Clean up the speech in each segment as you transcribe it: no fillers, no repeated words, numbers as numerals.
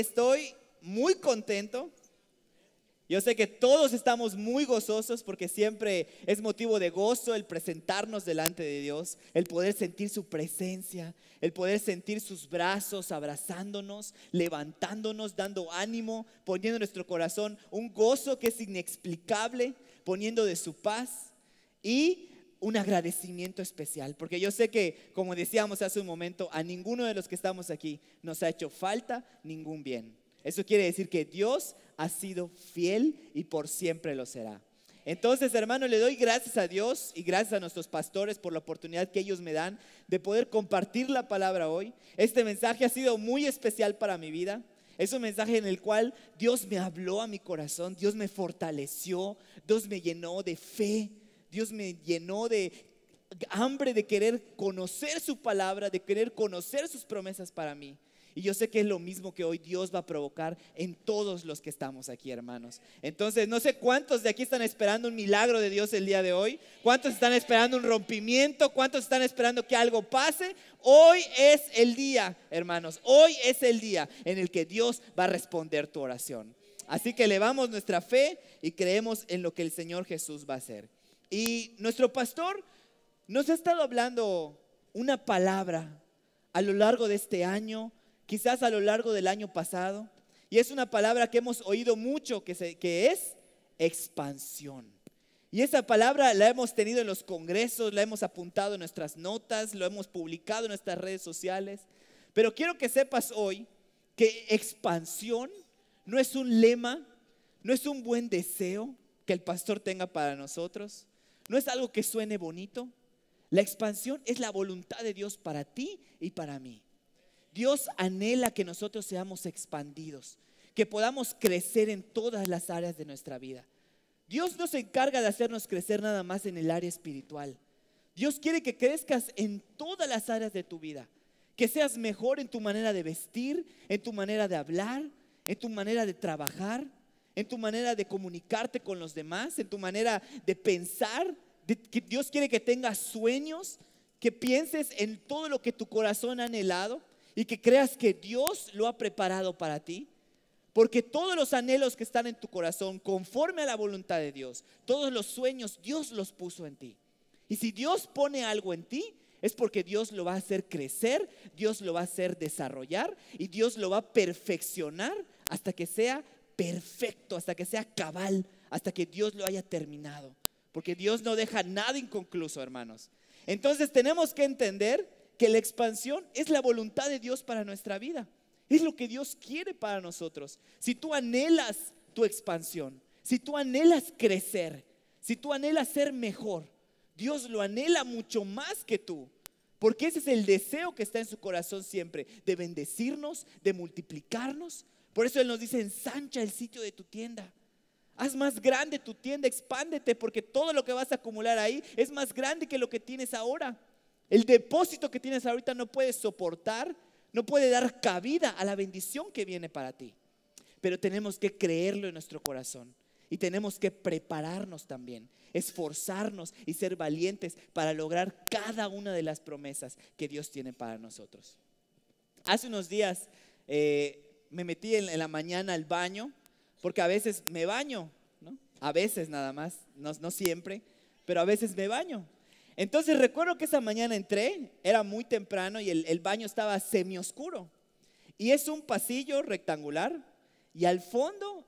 estoy muy contento. Yo sé que todos estamos muy gozosos porque siempre es motivo de gozo el presentarnos delante de Dios, el poder sentir su presencia, el poder sentir sus brazos abrazándonos, levantándonos, dando ánimo, poniendo en nuestro corazón un gozo que es inexplicable, poniendo de su paz y un agradecimiento especial. Porque yo sé que, como decíamos hace un momento, a ninguno de los que estamos aquí nos ha hecho falta ningún bien. Eso quiere decir que Dios ha sido fiel y por siempre lo será. Entonces, hermano, le doy gracias a Dios y gracias a nuestros pastores por la oportunidad que ellos me dan de poder compartir la palabra hoy. Este mensaje ha sido muy especial para mi vida. Es un mensaje en el cual Dios me habló a mi corazón, Dios me fortaleció, Dios me llenó de fe, Dios me llenó de hambre de querer conocer su palabra, de querer conocer sus promesas para mí. Y yo sé que es lo mismo que hoy Dios va a provocar en todos los que estamos aquí, hermanos. Entonces, no sé cuántos de aquí están esperando un milagro de Dios el día de hoy. ¿Cuántos están esperando un rompimiento? ¿Cuántos están esperando que algo pase? Hoy es el día, hermanos. Hoy es el día en el que Dios va a responder tu oración. Así que elevamos nuestra fe y creemos en lo que el Señor Jesús va a hacer. Y nuestro pastor nos ha estado hablando una palabra a lo largo de este año, quizás a lo largo del año pasado, y es una palabra que hemos oído mucho, que es expansión. Y esa palabra la hemos tenido en los congresos, la hemos apuntado en nuestras notas, lo hemos publicado en nuestras redes sociales. Pero quiero que sepas hoy que expansión no es un lema, no es un buen deseo que el pastor tenga para nosotros, no es algo que suene bonito. La expansión es la voluntad de Dios para ti y para mí. Dios anhela que nosotros seamos expandidos, que podamos crecer en todas las áreas de nuestra vida. Dios no se encarga de hacernos crecer nada más en el área espiritual. Dios quiere que crezcas en todas las áreas de tu vida, que seas mejor en tu manera de vestir, en tu manera de hablar, en tu manera de trabajar, en tu manera de comunicarte con los demás, en tu manera de pensar. Que Dios quiere que tengas sueños, que pienses en todo lo que tu corazón ha anhelado y que creas que Dios lo ha preparado para ti. Porque todos los anhelos que están en tu corazón, conforme a la voluntad de Dios, todos los sueños, Dios los puso en ti. Y si Dios pone algo en ti, es porque Dios lo va a hacer crecer, Dios lo va a hacer desarrollar y Dios lo va a perfeccionar hasta que sea perfecto, hasta que sea cabal, hasta que Dios lo haya terminado. Porque Dios no deja nada inconcluso, hermanos. Entonces tenemos que entender que la expansión es la voluntad de Dios para nuestra vida. Es lo que Dios quiere para nosotros. Si tú anhelas tu expansión, si tú anhelas crecer, si tú anhelas ser mejor, Dios lo anhela mucho más que tú. Porque ese es el deseo que está en su corazón siempre, de bendecirnos, de multiplicarnos. Por eso Él nos dice: ensancha el sitio de tu tienda. Haz más grande tu tienda, expándete, porque todo lo que vas a acumular ahí es más grande que lo que tienes ahora. El depósito que tienes ahorita no puede soportar, no puede dar cabida a la bendición que viene para ti. Pero tenemos que creerlo en nuestro corazón y tenemos que prepararnos también, esforzarnos y ser valientes para lograr cada una de las promesas que Dios tiene para nosotros. Hace unos días me metí en la mañana al baño, porque a veces me baño, ¿no? A veces nada más, no siempre, pero a veces me baño. Entonces recuerdo que esa mañana entré, era muy temprano y el baño estaba semioscuro. Y es un pasillo rectangular y al fondo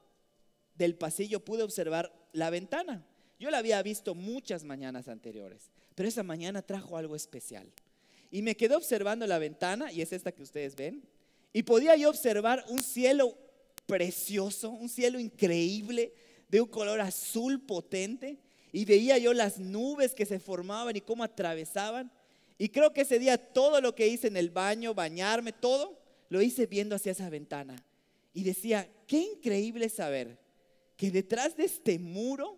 del pasillo pude observar la ventana. Yo la había visto muchas mañanas anteriores, pero esa mañana trajo algo especial. Y me quedé observando la ventana, y es esta que ustedes ven, y podía yo observar un cielo precioso, un cielo increíble, de un color azul potente, y veía yo las nubes que se formaban y cómo atravesaban. Y creo que ese día todo lo que hice en el baño, bañarme, todo lo hice viendo hacia esa ventana. Y decía: qué increíble saber que detrás de este muro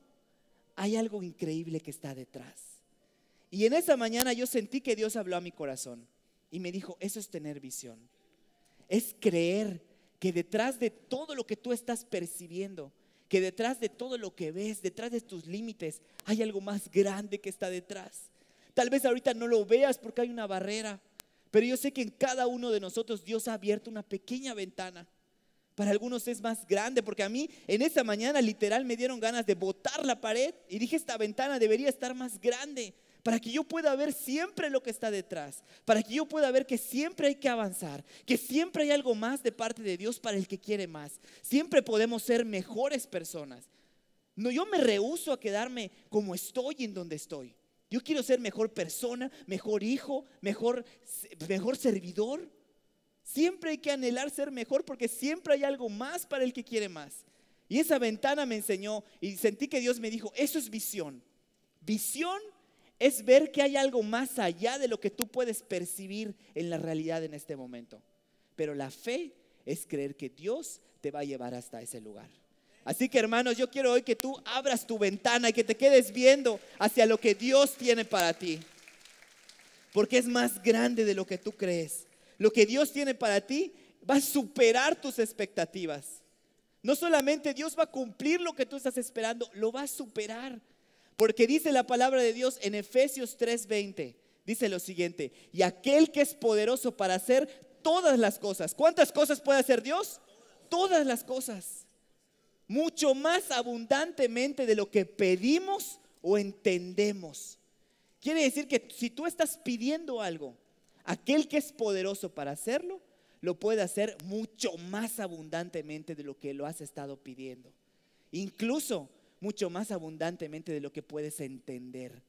hay algo increíble que está detrás. Y en esa mañana yo sentí que Dios habló a mi corazón y me dijo: eso es tener visión, es creer que detrás de todo lo que tú estás percibiendo, que detrás de todo lo que ves, detrás de tus límites, hay algo más grande que está detrás. Tal vez ahorita no lo veas porque hay una barrera, pero yo sé que en cada uno de nosotros Dios ha abierto una pequeña ventana Para algunos es más grande, porque a mí en esa mañana literal me dieron ganas de botar la pared y dije, esta ventana debería estar más grande para que yo pueda ver siempre lo que está detrás, para que yo pueda ver que siempre hay que avanzar, que siempre hay algo más de parte de Dios para el que quiere más. Siempre podemos ser mejores personas. No, yo me rehúso a quedarme como estoy en donde estoy. Yo quiero ser mejor persona, mejor hijo, mejor servidor. Siempre hay que anhelar ser mejor porque siempre hay algo más para el que quiere más. Y esa ventana me enseñó y sentí que Dios me dijo, eso es visión. Visión es ver que hay algo más allá de lo que tú puedes percibir en la realidad en este momento. Pero la fe es creer que Dios te va a llevar hasta ese lugar. Así que hermanos, yo quiero hoy que tú abras tu ventana y que te quedes viendo hacia lo que Dios tiene para ti. Porque es más grande de lo que tú crees. Lo que Dios tiene para ti va a superar tus expectativas. No solamente Dios va a cumplir lo que tú estás esperando, lo va a superar. Porque dice la palabra de Dios en Efesios 3:20, dice lo siguiente: y aquel que es poderoso para hacer todas las cosas. ¿Cuántas cosas puede hacer Dios? Todas las cosas. Mucho más abundantemente de lo que pedimos o entendemos. Quiere decir que si tú estás pidiendo algo, aquel que es poderoso para hacerlo, lo puede hacer mucho más abundantemente de lo que lo has estado pidiendo. Incluso mucho más abundantemente de lo que puedes entender.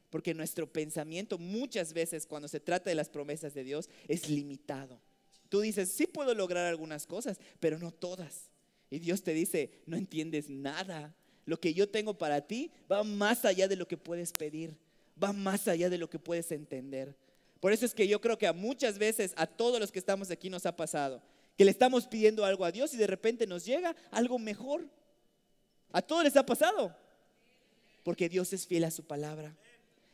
Porque nuestro pensamiento muchas veces cuando se trata de las promesas de Dios es limitado. Tú dices, sí puedo lograr algunas cosas, pero no todas. Y Dios te dice, no entiendes nada. Lo que yo tengo para ti va más allá de lo que puedes pedir. Va más allá de lo que puedes entender. Por eso es que yo creo que a muchas veces a todos los que estamos aquí nos ha pasado que le estamos pidiendo algo a Dios y de repente nos llega algo mejor. A todos les ha pasado, porque Dios es fiel a su palabra.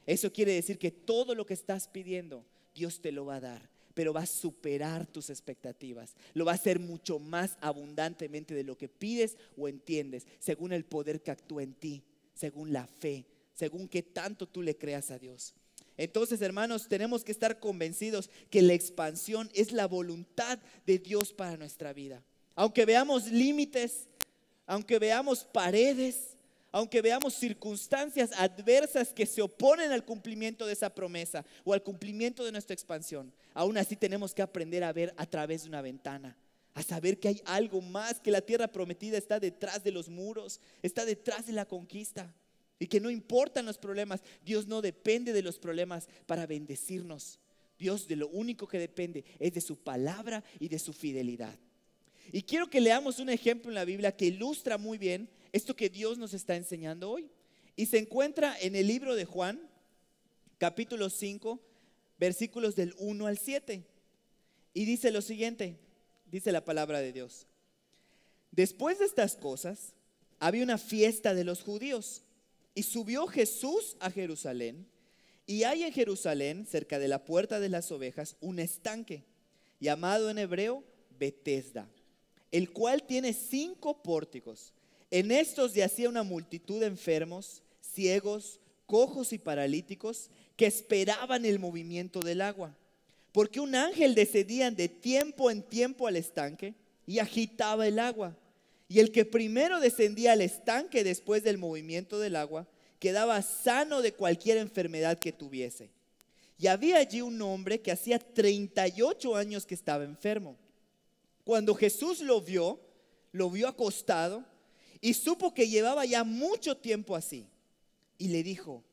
Eso quiere decir que todo lo que estás pidiendo Dios te lo va a dar, pero va a superar tus expectativas. Lo va a hacer mucho más abundantemente de lo que pides o entiendes, según el poder que actúa en ti, según la fe, según qué tanto tú le creas a Dios. Entonces, hermanos, tenemos que estar convencidos que la expansión es la voluntad de Dios para nuestra vida. Aunque veamos límites, aunque veamos paredes, aunque veamos circunstancias adversas que se oponen al cumplimiento de esa promesa o al cumplimiento de nuestra expansión, aún así tenemos que aprender a ver a través de una ventana, a saber que hay algo más, que la tierra prometida está detrás de los muros, está detrás de la conquista. Y que no importan los problemas, Dios no depende de los problemas para bendecirnos. Dios de lo único que depende es de su palabra y de su fidelidad. Y quiero que leamos un ejemplo en la Biblia que ilustra muy bien esto que Dios nos está enseñando hoy. Y se encuentra en el libro de Juan, capítulo 5, versículos del 1 al 7. Y dice lo siguiente, dice la palabra de Dios: después de estas cosas, había una fiesta de los judíos. Y subió Jesús a Jerusalén, y hay en Jerusalén, cerca de la puerta de las ovejas, un estanque, llamado en hebreo Betesda, el cual tiene 5 pórticos. En estos yacía una multitud de enfermos, ciegos, cojos y paralíticos, que esperaban el movimiento del agua. Porque un ángel descendía de tiempo en tiempo al estanque y agitaba el agua. Y el que primero descendía al estanque después del movimiento del agua quedaba sano de cualquier enfermedad que tuviese. Y había allí un hombre que hacía 38 años que estaba enfermo. Cuando Jesús lo vio acostado y supo que llevaba ya mucho tiempo así. Y le dijo: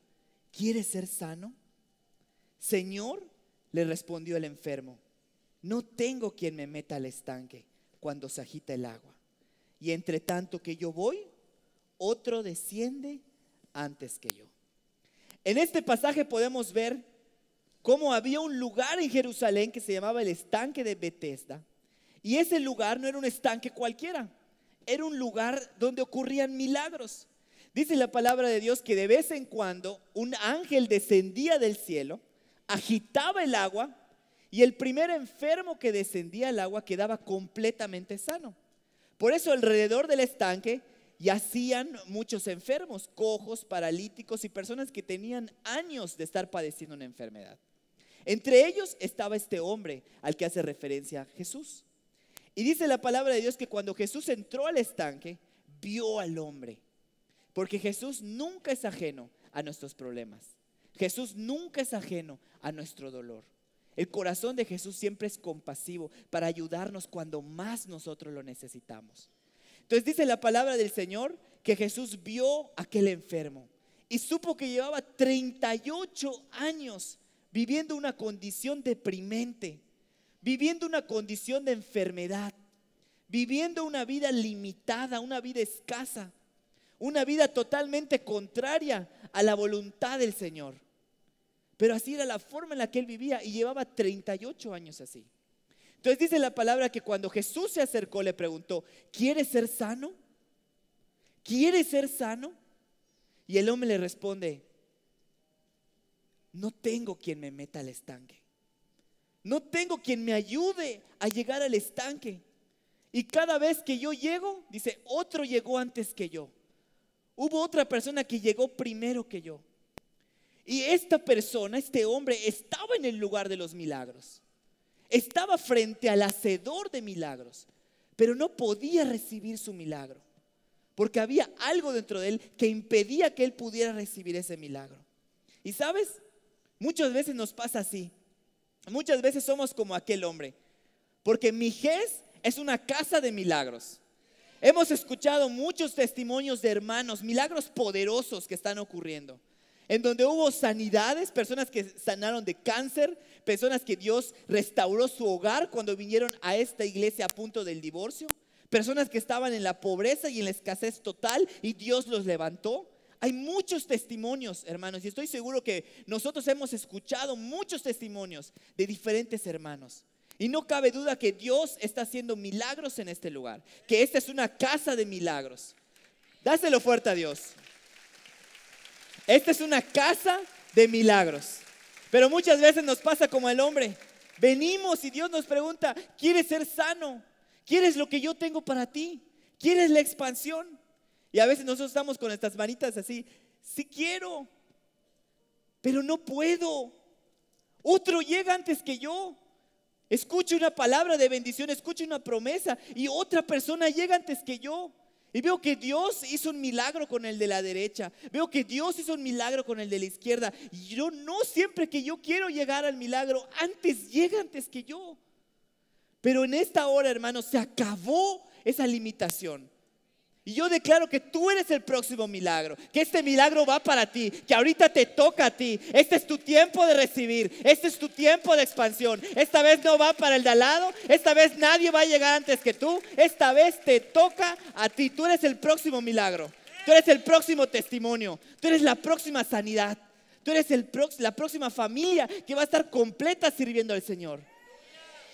¿quieres ser sano? Señor, le respondió el enfermo, no tengo quien me meta al estanque cuando se agita el agua. Y entre tanto que yo voy, otro desciende antes que yo. En este pasaje podemos ver cómo había un lugar en Jerusalén que se llamaba el estanque de Betesda. Y ese lugar no era un estanque cualquiera, era un lugar donde ocurrían milagros. Dice la palabra de Dios que de vez en cuando un ángel descendía del cielo, agitaba el agua, y el primer enfermo que descendía al agua quedaba completamente sano. Por eso alrededor del estanque yacían muchos enfermos, cojos, paralíticos y personas que tenían años de estar padeciendo una enfermedad. Entre ellos estaba este hombre al que hace referencia Jesús. Y dice la palabra de Dios que cuando Jesús entró al estanque, vio al hombre. Porque Jesús nunca es ajeno a nuestros problemas. Jesús nunca es ajeno a nuestro dolor. El corazón de Jesús siempre es compasivo para ayudarnos cuando más nosotros lo necesitamos. Entonces dice la palabra del Señor que Jesús vio a aquel enfermo y supo que llevaba 38 años viviendo una condición deprimente, viviendo una condición de enfermedad, viviendo una vida limitada, una vida escasa, una vida totalmente contraria a la voluntad del Señor. Pero así era la forma en la que él vivía y llevaba 38 años así. Entonces dice la palabra que cuando Jesús se acercó le preguntó, ¿quieres ser sano? ¿Quieres ser sano? Y el hombre le responde, no tengo quien me meta al estanque. No tengo quien me ayude a llegar al estanque. Y cada vez que yo llego, dice, otro llegó antes que yo. Hubo otra persona que llegó primero que yo. Y esta persona, este hombre, estaba en el lugar de los milagros. Estaba frente al hacedor de milagros, pero no podía recibir su milagro, porque había algo dentro de él que impedía que él pudiera recibir ese milagro. Y sabes, muchas veces nos pasa así. Muchas veces somos como aquel hombre, porque Mijés es una casa de milagros. Hemos escuchado muchos testimonios de hermanos, milagros poderosos que están ocurriendo, en donde hubo sanidades, personas que sanaron de cáncer, personas que Dios restauró su hogar cuando vinieron a esta iglesia a punto del divorcio, personas que estaban en la pobreza y en la escasez total y Dios los levantó. Hay muchos testimonios, hermanos, y estoy seguro que nosotros hemos escuchado muchos testimonios de diferentes hermanos. Y no cabe duda que Dios está haciendo milagros en este lugar, que esta es una casa de milagros. Dáselo fuerte a Dios. Esta es una casa de milagros. Pero muchas veces nos pasa como el hombre. Venimos y Dios nos pregunta, ¿quieres ser sano? ¿Quieres lo que yo tengo para ti? ¿Quieres la expansión? Y a veces nosotros estamos con nuestras manitas así, sí quiero, pero no puedo. Otro llega antes que yo. Escucho una palabra de bendición, escucho una promesa y otra persona llega antes que yo. Y veo que Dios hizo un milagro con el de la derecha. Veo que Dios hizo un milagro con el de la izquierda. Y yo no siempre que yo quiero llegar al milagro, llega antes que yo. Pero en esta hora, hermanos, se acabó esa limitación. Y yo declaro que tú eres el próximo milagro, que este milagro va para ti, que ahorita te toca a ti. Este es tu tiempo de recibir, este es tu tiempo de expansión. Esta vez no va para el de al lado, esta vez nadie va a llegar antes que tú. Esta vez te toca a ti, tú eres el próximo milagro, tú eres el próximo testimonio, tú eres la próxima sanidad, tú eres la próxima familia que va a estar completa sirviendo al Señor.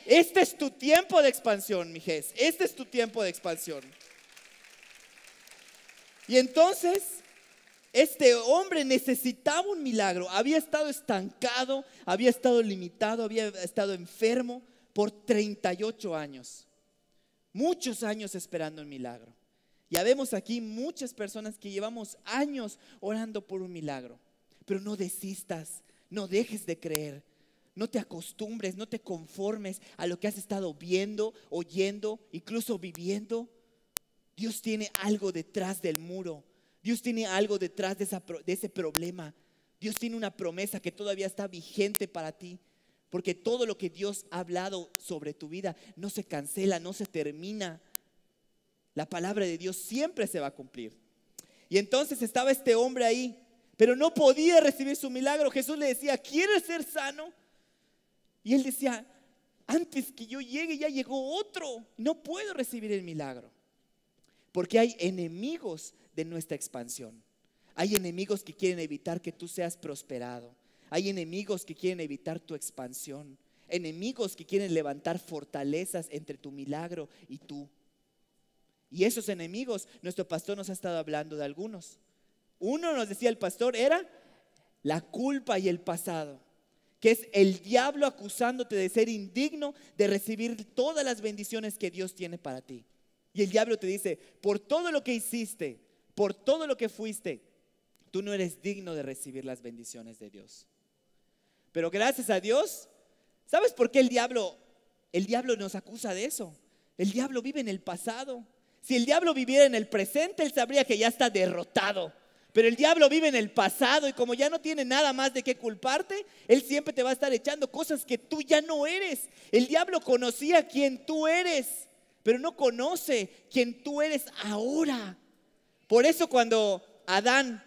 Este es tu tiempo de expansión, Mijés, este es tu tiempo de expansión. Y entonces este hombre necesitaba un milagro. Había estado estancado, había estado limitado, había estado enfermo por 38 años. Muchos años esperando un milagro. Ya vemos aquí muchas personas que llevamos años orando por un milagro. Pero no desistas, no dejes de creer. No te acostumbres, no te conformes a lo que has estado viendo, oyendo, incluso viviendo. Dios tiene algo detrás del muro. Dios tiene algo detrás de ese problema. Dios tiene una promesa que todavía está vigente para ti. Porque todo lo que Dios ha hablado sobre tu vida no se cancela, no se termina. La palabra de Dios siempre se va a cumplir. Y entonces estaba este hombre ahí, pero no podía recibir su milagro. Jesús le decía, ¿quieres ser sano? Y él decía, antes que yo llegue ya llegó otro. No puedo recibir el milagro. Porque hay enemigos de nuestra expansión. Hay enemigos que quieren evitar que tú seas prosperado. Hay enemigos que quieren evitar tu expansión. Enemigos que quieren levantar fortalezas entre tu milagro y tú. Y esos enemigos, nuestro pastor nos ha estado hablando de algunos. Uno, nos decía el pastor, era la culpa y el pasado, que es el diablo acusándote de ser indigno de recibir todas las bendiciones que Dios tiene para ti. Y el diablo te dice, por todo lo que hiciste, por todo lo que fuiste, tú no eres digno de recibir las bendiciones de Dios. Pero gracias a Dios, ¿sabes por qué el diablo nos acusa de eso? El diablo vive en el pasado. Si el diablo viviera en el presente, él sabría que ya está derrotado. Pero el diablo vive en el pasado y como ya no tiene nada más de qué culparte, él siempre te va a estar echando cosas que tú ya no eres. El diablo conocía quién tú eres, pero no conoce quién tú eres ahora. Por eso cuando Adán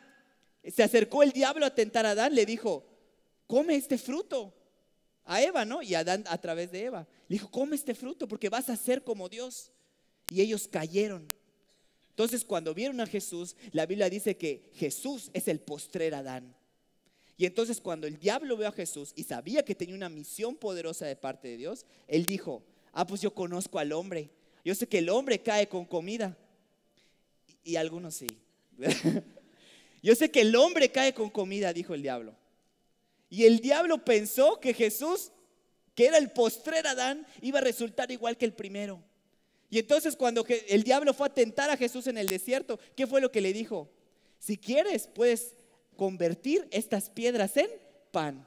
se acercó el diablo a tentar a Adán, le dijo, come este fruto. A Eva, ¿no? Y Adán a través de Eva. Le dijo, come este fruto porque vas a ser como Dios. Y ellos cayeron. Entonces cuando vieron a Jesús, la Biblia dice que Jesús es el postrer Adán. Y entonces cuando el diablo vio a Jesús y sabía que tenía una misión poderosa de parte de Dios, él dijo, pues yo conozco al hombre. Yo sé que el hombre cae con comida. Y algunos sí. Yo sé que el hombre cae con comida, dijo el diablo. Y el diablo pensó que Jesús, que era el postrer Adán, iba a resultar igual que el primero. Y entonces cuando el diablo fue a tentar a Jesús en el desierto, ¿qué fue lo que le dijo? Si quieres, puedes convertir estas piedras en pan,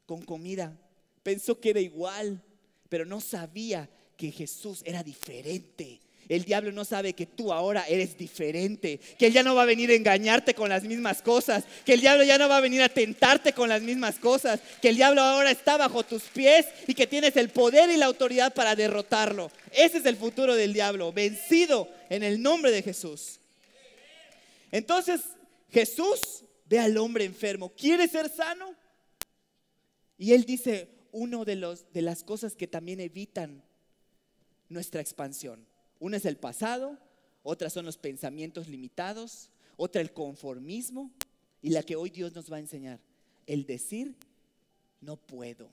con comida. Pensó que era igual, pero no sabía que Jesús era diferente. El diablo no sabe que tú ahora eres diferente, que él ya no va a venir a engañarte con las mismas cosas, que el diablo ya no va a venir a tentarte con las mismas cosas, que el diablo ahora está bajo tus pies y que tienes el poder y la autoridad para derrotarlo. Ese es el futuro del diablo, vencido en el nombre de Jesús. Entonces Jesús ve al hombre enfermo, ¿quiere ser sano? Y él dice uno de las cosas que también evitan nuestra expansión. Una es el pasado, otra son los pensamientos limitados, otra el conformismo y la que hoy Dios nos va a enseñar, el decir no puedo.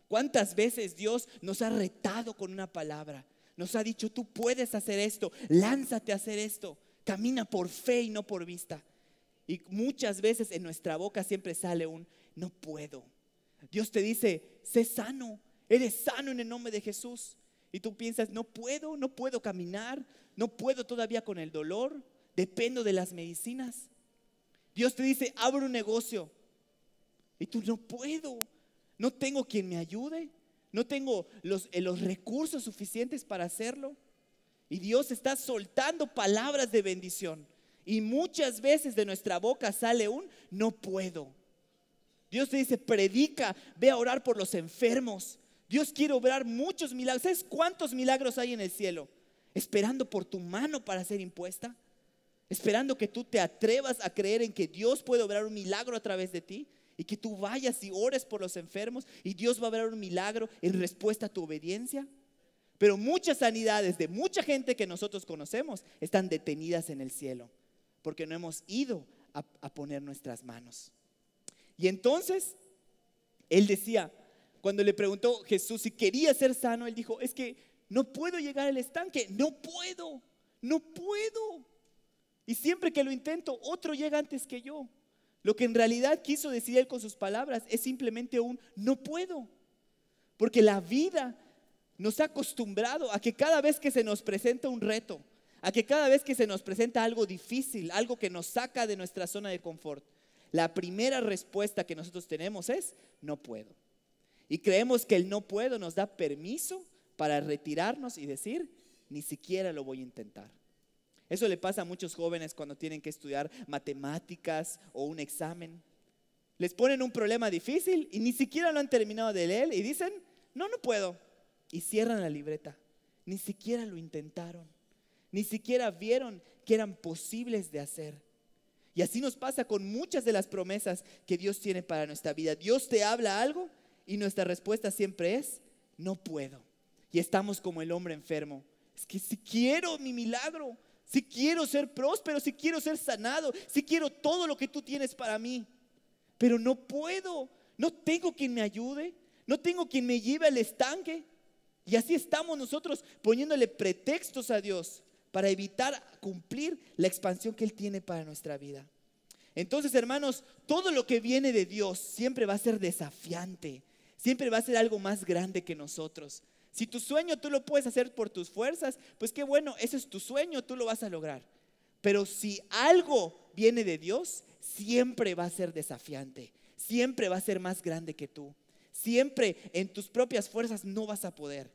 ¿Cuántas veces Dios nos ha retado con una palabra? Nos ha dicho, tú puedes hacer esto, lánzate a hacer esto, camina por fe y no por vista. Y muchas veces en nuestra boca siempre sale un no puedo. Dios te dice, sé sano, eres sano en el nombre de Jesús. Y tú piensas, no puedo caminar, no puedo todavía con el dolor, dependo de las medicinas. Dios te dice, abre un negocio. Y tú, no puedo, no tengo quien me ayude, no tengo los recursos suficientes para hacerlo. Y Dios está soltando palabras de bendición. Y muchas veces de nuestra boca sale un no puedo. Dios te dice, predica, ve a orar por los enfermos. Dios quiere obrar muchos milagros. ¿Sabes cuántos milagros hay en el cielo? Esperando por tu mano para ser impuesta. Esperando que tú te atrevas a creer en que Dios puede obrar un milagro a través de ti. Y que tú vayas y ores por los enfermos. Y Dios va a obrar un milagro en respuesta a tu obediencia. Pero muchas sanidades de mucha gente que nosotros conocemos están detenidas en el cielo. Porque no hemos ido a poner nuestras manos. Y entonces, él decía, cuando le preguntó Jesús si quería ser sano, él dijo, es que no puedo llegar al estanque, no puedo. Y siempre que lo intento, otro llega antes que yo. Lo que en realidad quiso decir él con sus palabras es simplemente un no puedo. Porque la vida nos ha acostumbrado a que cada vez que se nos presenta un reto, a que cada vez que se nos presenta algo difícil, algo que nos saca de nuestra zona de confort, la primera respuesta que nosotros tenemos es no puedo. Y creemos que el no puedo nos da permiso para retirarnos y decir, ni siquiera lo voy a intentar. Eso le pasa a muchos jóvenes cuando tienen que estudiar matemáticas o un examen. Les ponen un problema difícil y ni siquiera lo han terminado de leer y dicen, no puedo. Y cierran la libreta. Ni siquiera lo intentaron. Ni siquiera vieron que eran posibles de hacer. Y así nos pasa con muchas de las promesas que Dios tiene para nuestra vida. Dios te habla algo y nuestra respuesta siempre es, no puedo. Y estamos como el hombre enfermo. Es que si quiero mi milagro, si quiero ser próspero, si quiero ser sanado, si quiero todo lo que tú tienes para mí, pero no puedo, no tengo quien me ayude, no tengo quien me lleve al estanque. Y así estamos nosotros poniéndole pretextos a Dios para evitar cumplir la expansión que Él tiene para nuestra vida. Entonces, hermanos, todo lo que viene de Dios siempre va a ser desafiante, siempre va a ser algo más grande que nosotros. Si tu sueño tú lo puedes hacer por tus fuerzas, pues qué bueno, ese es tu sueño, tú lo vas a lograr. Pero si algo viene de Dios, siempre va a ser desafiante, siempre va a ser más grande que tú. Siempre en tus propias fuerzas no vas a poder.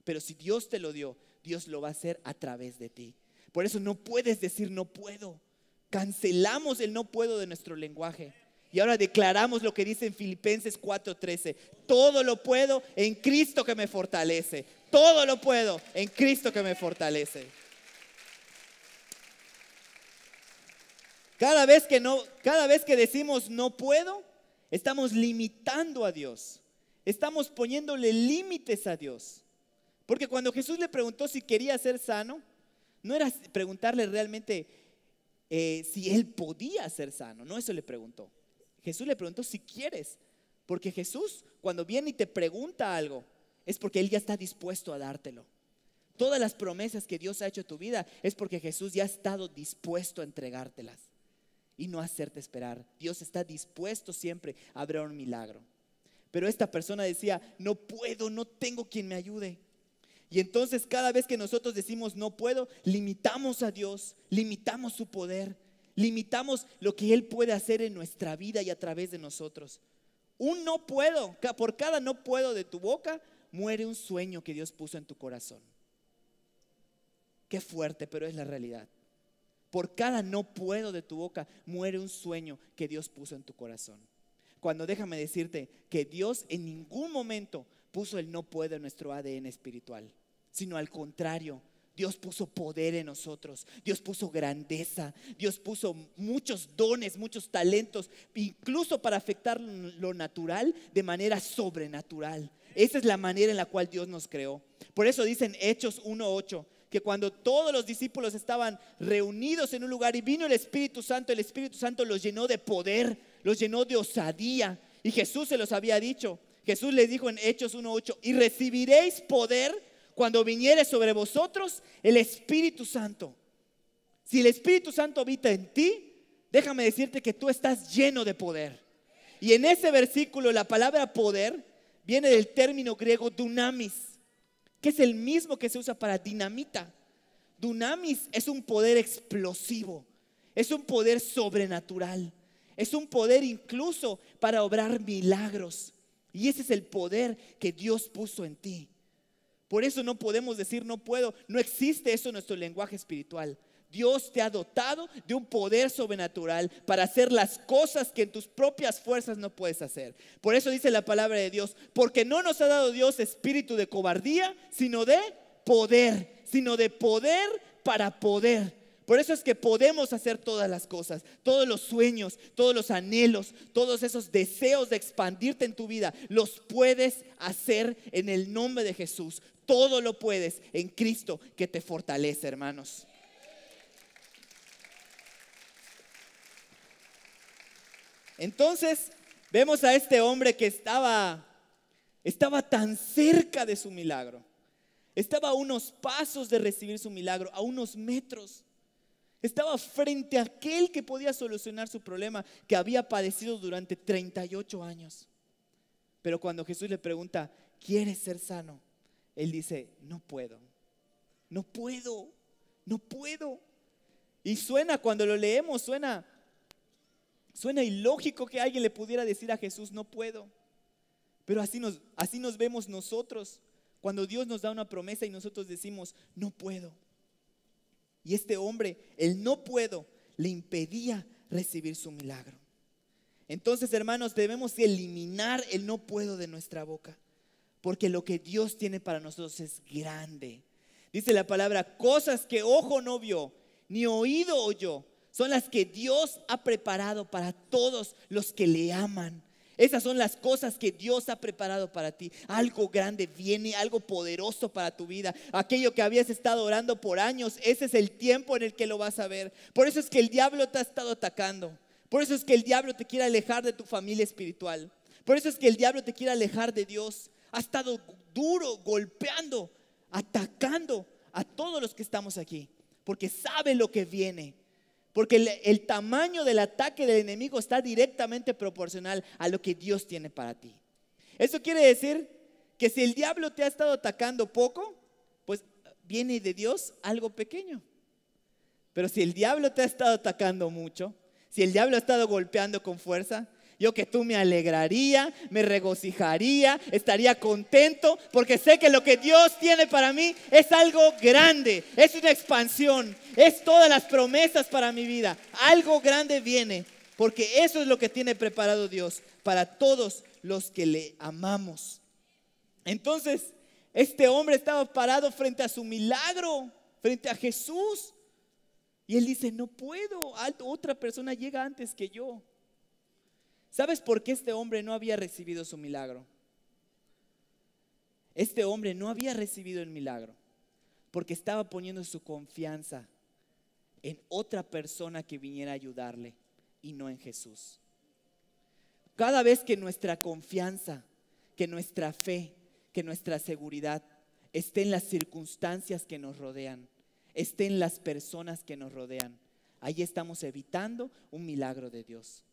Pero si Dios te lo dio, Dios lo va a hacer a través de ti. Por eso no puedes decir no puedo. Cancelamos el no puedo de nuestro lenguaje. Y ahora declaramos lo que dice en Filipenses 4:13. Todo lo puedo en Cristo que me fortalece. Todo lo puedo en Cristo que me fortalece. Cada vez que decimos no puedo, estamos limitando a Dios. Estamos poniéndole límites a Dios. Porque cuando Jesús le preguntó si quería ser sano, no era preguntarle realmente si él podía ser sano. No, eso le preguntó. Jesús le preguntó si quieres. Porque Jesús, cuando viene y te pregunta algo, es porque Él ya está dispuesto a dártelo. Todas las promesas que Dios ha hecho en tu vida es porque Jesús ya ha estado dispuesto a entregártelas y no a hacerte esperar. Dios está dispuesto siempre a abrir un milagro. Pero esta persona decía, no puedo, no tengo quien me ayude. Y entonces cada vez que nosotros decimos no puedo, limitamos a Dios, limitamos su poder, limitamos lo que Él puede hacer en nuestra vida y a través de nosotros. Un no puedo, por cada no puedo de tu boca, muere un sueño que Dios puso en tu corazón. Qué fuerte, pero es la realidad. Por cada no puedo de tu boca, muere un sueño que Dios puso en tu corazón. Cuando déjame decirte que Dios en ningún momento puso el no puedo en nuestro ADN espiritual, sino al contrario, Dios puso poder en nosotros, Dios puso grandeza, Dios puso muchos dones, muchos talentos, incluso para afectar lo natural de manera sobrenatural. Esa es la manera en la cual Dios nos creó. Por eso dicen Hechos 1:8, que cuando todos los discípulos estaban reunidos en un lugar y vino el Espíritu Santo los llenó de poder, los llenó de osadía. Y Jesús se los había dicho. Jesús les dijo en Hechos 1:8, y recibiréis poder cuando viniere sobre vosotros el Espíritu Santo. Si el Espíritu Santo habita en ti, déjame decirte que tú estás lleno de poder. Y en ese versículo la palabra poder viene del término griego dunamis, que es el mismo que se usa para dinamita. Dunamis es un poder explosivo, es un poder sobrenatural, es un poder incluso para obrar milagros. Y ese es el poder que Dios puso en ti. Por eso no podemos decir no puedo. No existe eso en nuestro lenguaje espiritual. Dios te ha dotado de un poder sobrenatural para hacer las cosas que en tus propias fuerzas no puedes hacer. Por eso dice la palabra de Dios, porque no nos ha dado Dios espíritu de cobardía, sino de poder para poder. Por eso es que podemos hacer todas las cosas, todos los sueños, todos los anhelos, todos esos deseos de expandirte en tu vida, los puedes hacer en el nombre de Jesús. Todo lo puedes en Cristo que te fortalece, hermanos. Entonces vemos a este hombre que estaba tan cerca de su milagro. Estaba a unos pasos de recibir su milagro, a unos metros. Estaba frente a aquel que podía solucionar su problema que había padecido durante 38 años. Pero cuando Jesús le pregunta, ¿quieres ser sano? Él dice, no puedo. Y cuando lo leemos, suena ilógico que alguien le pudiera decir a Jesús, no puedo. Pero así nos vemos nosotros cuando Dios nos da una promesa y nosotros decimos, no puedo. Y este hombre, el no puedo, le impedía recibir su milagro. Entonces, hermanos, debemos eliminar el no puedo de nuestra boca, porque lo que Dios tiene para nosotros es grande. Dice la palabra, cosas que ojo no vio, ni oído oyó, son las que Dios ha preparado para todos los que le aman. Esas son las cosas que Dios ha preparado para ti. Algo grande viene, algo poderoso para tu vida. Aquello que habías estado orando por años, ese es el tiempo en el que lo vas a ver. Por eso es que el diablo te ha estado atacando. Por eso es que el diablo te quiere alejar de tu familia espiritual. Por eso es que el diablo te quiere alejar de Dios. Ha estado duro, golpeando, atacando a todos los que estamos aquí, porque sabe lo que viene. Porque el tamaño del ataque del enemigo está directamente proporcional a lo que Dios tiene para ti. Eso quiere decir que si el diablo te ha estado atacando poco, pues viene de Dios algo pequeño. Pero si el diablo te ha estado atacando mucho, si el diablo ha estado golpeando con fuerza, Yo que tú me alegraría, me regocijaría, estaría contento, porque sé que lo que Dios tiene para mí es algo grande, es una expansión, es todas las promesas para mi vida. Algo grande viene, porque eso es lo que tiene preparado Dios para todos los que le amamos. Entonces, este hombre estaba parado frente a su milagro, frente a Jesús. Y él dice, no puedo, otra persona llega antes que yo. ¿Sabes por qué este hombre no había recibido su milagro? Este hombre no había recibido el milagro porque estaba poniendo su confianza en otra persona que viniera a ayudarle y no en Jesús. Cada vez que nuestra confianza, que nuestra fe, que nuestra seguridad esté en las circunstancias que nos rodean, esté en las personas que nos rodean, ahí estamos evitando un milagro de Dios.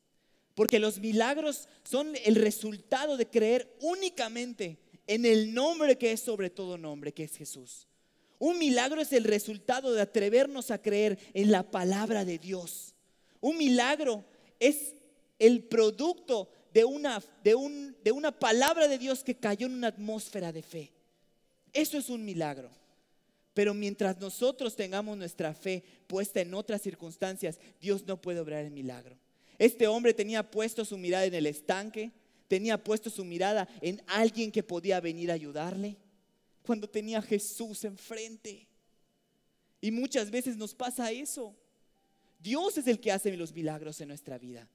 Porque los milagros son el resultado de creer únicamente en el nombre que es sobre todo nombre, que es Jesús. Un milagro es el resultado de atrevernos a creer en la palabra de Dios. Un milagro es el producto de una palabra de Dios que cayó en una atmósfera de fe. Eso es un milagro. Pero mientras nosotros tengamos nuestra fe puesta en otras circunstancias, Dios no puede obrar el milagro. Este hombre tenía puesto su mirada en el estanque, tenía puesto su mirada en alguien que podía venir a ayudarle, cuando tenía a Jesús enfrente. Y muchas veces nos pasa eso. Dios es el que hace los milagros en nuestra vida.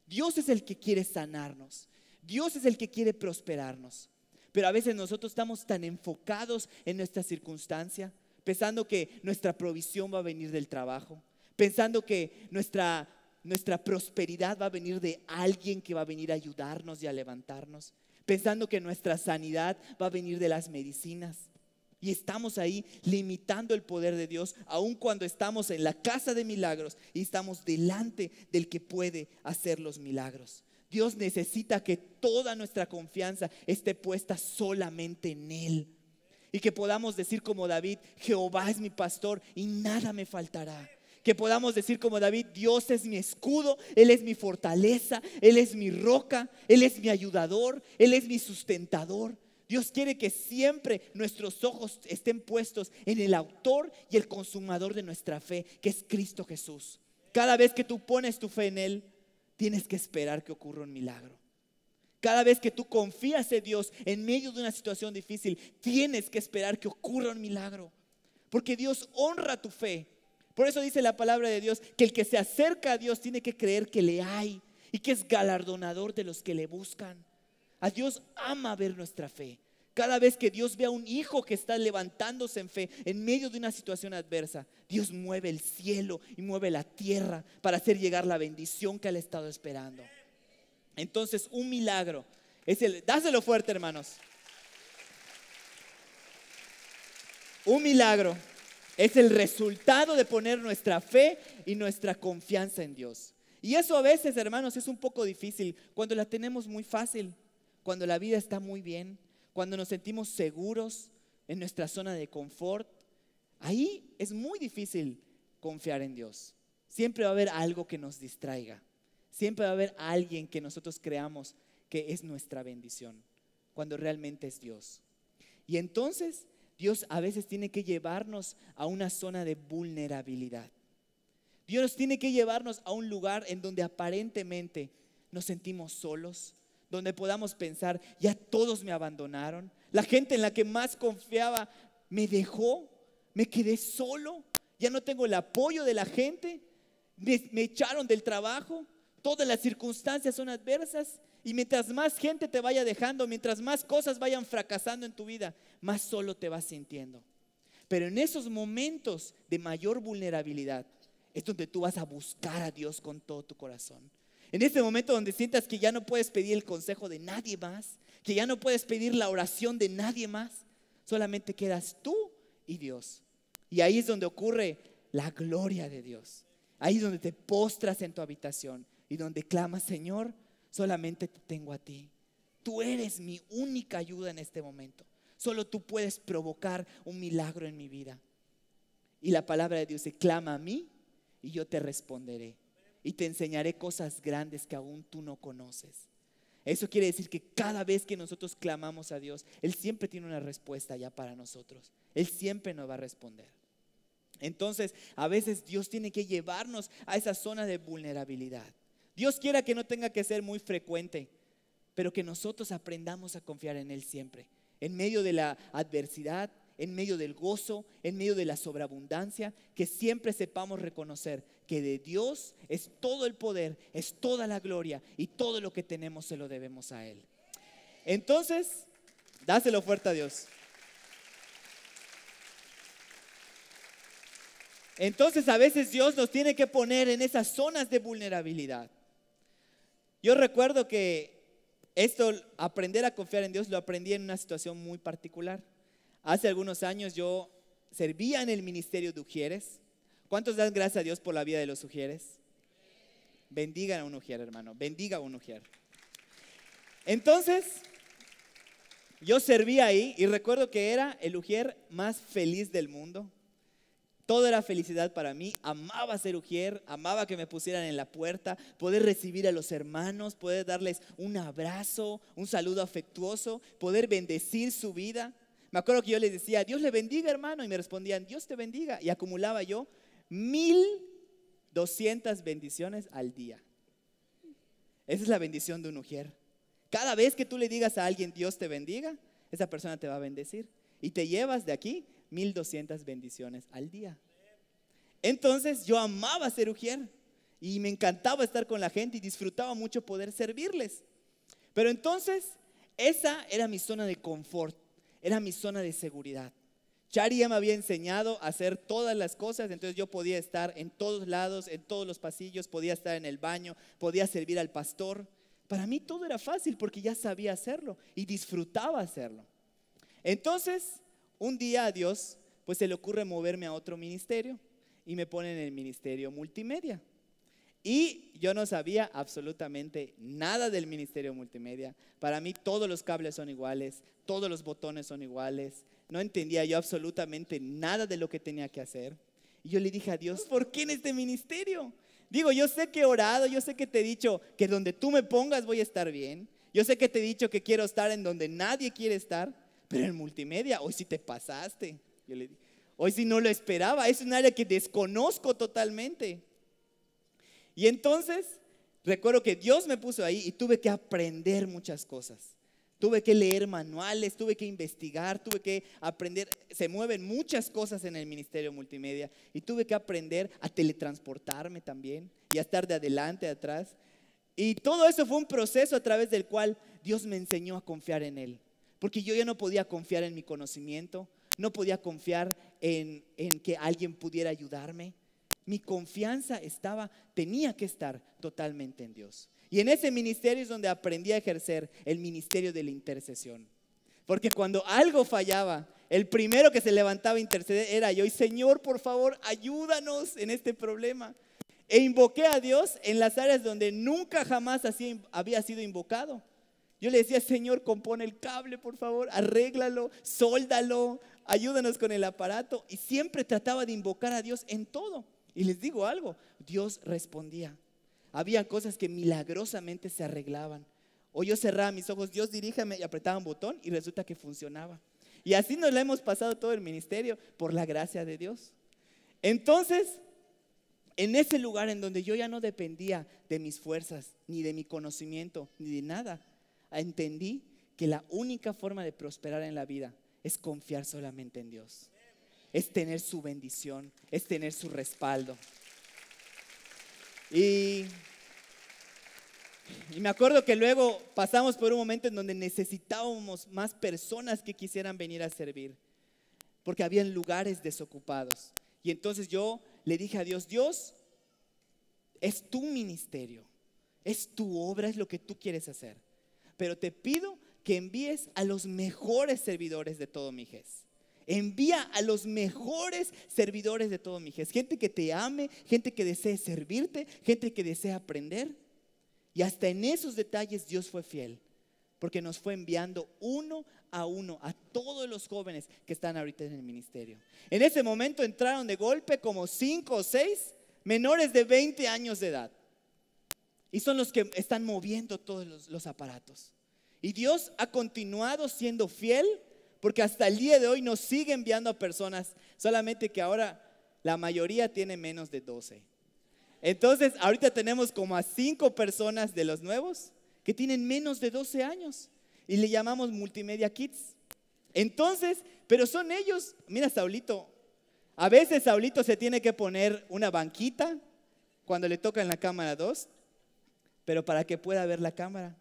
Dios es el que quiere sanarnos. Dios es el que quiere prosperarnos. Pero a veces nosotros estamos tan enfocados en nuestra circunstancia, pensando que nuestra provisión va a venir del trabajo, pensando que nuestra prosperidad va a venir de alguien que va a venir a ayudarnos y a levantarnos, pensando que nuestra sanidad va a venir de las medicinas. Y estamos ahí limitando el poder de Dios, aun cuando estamos en la casa de milagros y estamos delante del que puede hacer los milagros. Dios necesita que toda nuestra confianza esté puesta solamente en Él. Y que podamos decir como David, Jehová es mi pastor y nada me faltará. Que podamos decir como David, Dios es mi escudo, Él es mi fortaleza, Él es mi roca, Él es mi ayudador, Él es mi sustentador. Dios quiere que siempre nuestros ojos estén puestos en el autor y el consumador de nuestra fe, que es Cristo Jesús. Cada vez que tú pones tu fe en Él, tienes que esperar que ocurra un milagro. Cada vez que tú confías en Dios en medio de una situación difícil, tienes que esperar que ocurra un milagro. Porque Dios honra tu fe. Por eso dice la palabra de Dios que el que se acerca a Dios tiene que creer que le hay y que es galardonador de los que le buscan. A Dios ama ver nuestra fe. Cada vez que Dios ve a un hijo que está levantándose en fe en medio de una situación adversa, Dios mueve el cielo y mueve la tierra para hacer llegar la bendición que él ha estado esperando. Entonces, un milagro dáselo fuerte, hermanos. Un milagro es el resultado de poner nuestra fe y nuestra confianza en Dios. Y eso a veces, hermanos, es un poco difícil cuando la tenemos muy fácil, cuando la vida está muy bien, cuando nos sentimos seguros en nuestra zona de confort. Ahí es muy difícil confiar en Dios. Siempre va a haber algo que nos distraiga. Siempre va a haber alguien que nosotros creamos que es nuestra bendición, cuando realmente es Dios. Y entonces Dios a veces tiene que llevarnos a una zona de vulnerabilidad. Dios tiene que llevarnos a un lugar en donde aparentemente nos sentimos solos, donde podamos pensar, ya todos me abandonaron, la gente en la que más confiaba me dejó, me quedé solo, ya no tengo el apoyo de la gente, me echaron del trabajo, todas las circunstancias son adversas. Y mientras más gente te vaya dejando, mientras más cosas vayan fracasando en tu vida, más solo te vas sintiendo. Pero en esos momentos de mayor vulnerabilidad es donde tú vas a buscar a Dios con todo tu corazón. En ese momento donde sientas que ya no puedes pedir el consejo de nadie más, que ya no puedes pedir la oración de nadie más, solamente quedas tú y Dios. Y ahí es donde ocurre la gloria de Dios. Ahí es donde te postras en tu habitación y donde clamas, Señor, solamente te tengo a ti. Tú eres mi única ayuda en este momento. Solo tú puedes provocar un milagro en mi vida. Y la palabra de Dios dice, clama a mí y yo te responderé y te enseñaré cosas grandes que aún tú no conoces. Eso quiere decir que cada vez que nosotros clamamos a Dios, Él siempre tiene una respuesta ya para nosotros. Él siempre nos va a responder. Entonces, a veces Dios tiene que llevarnos a esa zona de vulnerabilidad. Dios quiera que no tenga que ser muy frecuente, pero que nosotros aprendamos a confiar en Él siempre. En medio de la adversidad, en medio del gozo, en medio de la sobreabundancia, que siempre sepamos reconocer que de Dios es todo el poder, es toda la gloria y todo lo que tenemos se lo debemos a Él. Entonces, dáselo fuerte a Dios. Entonces, a veces Dios nos tiene que poner en esas zonas de vulnerabilidad. Yo recuerdo que aprender a confiar en Dios, lo aprendí en una situación muy particular. Hace algunos años yo servía en el ministerio de Ujieres. ¿Cuántos dan gracias a Dios por la vida de los Ujieres? Bendigan a un Ujier, hermano. Bendiga a un Ujier. Entonces, yo servía ahí y recuerdo que era el Ujier más feliz del mundo. Todo era felicidad para mí. Amaba ser Ujier, amaba que me pusieran en la puerta, poder recibir a los hermanos, poder darles un abrazo, un saludo afectuoso, poder bendecir su vida. Me acuerdo que yo les decía, Dios le bendiga, hermano, y me respondían, Dios te bendiga. Y acumulaba yo 1,200 bendiciones al día. Esa es la bendición de un Ujier. Cada vez que tú le digas a alguien, Dios te bendiga, esa persona te va a bendecir. Y te llevas de aquí 1,200 bendiciones al día. Entonces yo amaba ser Ujier y me encantaba estar con la gente y disfrutaba mucho poder servirles. Pero entonces esa era mi zona de confort. Era mi zona de seguridad. Chari ya me había enseñado a hacer todas las cosas, entonces yo podía estar en todos lados, en todos los pasillos, podía estar en el baño, podía servir al pastor. Para mí todo era fácil porque ya sabía hacerlo y disfrutaba hacerlo. Entonces, un día a Dios pues se le ocurre moverme a otro ministerio y me pone en el ministerio multimedia. Y yo no sabía absolutamente nada del ministerio multimedia. Para mí todos los cables son iguales, todos los botones son iguales. No entendía yo absolutamente nada de lo que tenía que hacer. Y yo le dije a Dios, ¿por qué en este ministerio? Digo, yo sé que he orado, yo sé que te he dicho que donde tú me pongas voy a estar bien. Yo sé que te he dicho que quiero estar en donde nadie quiere estar, pero en multimedia, hoy sí te pasaste. Yo le dije, hoy sí no lo esperaba, es un área que desconozco totalmente. Y entonces recuerdo que Dios me puso ahí y tuve que aprender muchas cosas. Tuve que leer manuales, tuve que investigar, tuve que aprender. Se mueven muchas cosas en el ministerio multimedia y tuve que aprender a teletransportarme también y a estar de adelante, de atrás. Y todo eso fue un proceso a través del cual Dios me enseñó a confiar en Él. Porque yo ya no podía confiar en mi conocimiento, no podía confiar en que alguien pudiera ayudarme. Mi confianza tenía que estar totalmente en Dios. Y en ese ministerio es donde aprendí a ejercer el ministerio de la intercesión. Porque cuando algo fallaba, el primero que se levantaba a interceder era yo. Y Señor, por favor, ayúdanos en este problema. E invoqué a Dios en las áreas donde nunca jamás había sido invocado. Yo le decía, Señor, compone el cable, por favor, arréglalo, sóldalo, ayúdanos con el aparato. Y siempre trataba de invocar a Dios en todo. Y les digo algo, Dios respondía. Había cosas que milagrosamente se arreglaban. O yo cerraba mis ojos, Dios diríjame, y apretaba un botón y resulta que funcionaba. Y así nos la hemos pasado todo el ministerio por la gracia de Dios. Entonces, en ese lugar en donde yo ya no dependía de mis fuerzas, ni de mi conocimiento, ni de nada, entendí que la única forma de prosperar en la vida es confiar solamente en Dios. Es tener su bendición, es tener su respaldo. Y me acuerdo que luego pasamos por un momento en donde necesitábamos más personas que quisieran venir a servir, porque habían lugares desocupados. Y entonces yo le dije a Dios, Dios, es tu ministerio, es tu obra, es lo que tú quieres hacer, pero te pido que envíes a los mejores servidores de todo Mijes. Envía a los mejores servidores de todo Mijes. Gente que te ame, gente que desee servirte, gente que desea aprender. Y hasta en esos detalles Dios fue fiel, porque nos fue enviando uno a todos los jóvenes que están ahorita en el ministerio. En ese momento entraron de golpe como 5 o 6 menores de 20 años de edad. y son los que están moviendo todos los aparatos. Y Dios ha continuado siendo fiel, porque hasta el día de hoy nos sigue enviando a personas, solamente que ahora la mayoría tiene menos de 12. Entonces ahorita tenemos como a 5 personas de los nuevos que tienen menos de 12 años y le llamamos Multimedia Kids. Entonces, pero son ellos. Mira, Saulito, a veces Saulito se tiene que poner una banquita cuando le toca en la cámara 2, pero para que pueda ver la cámara.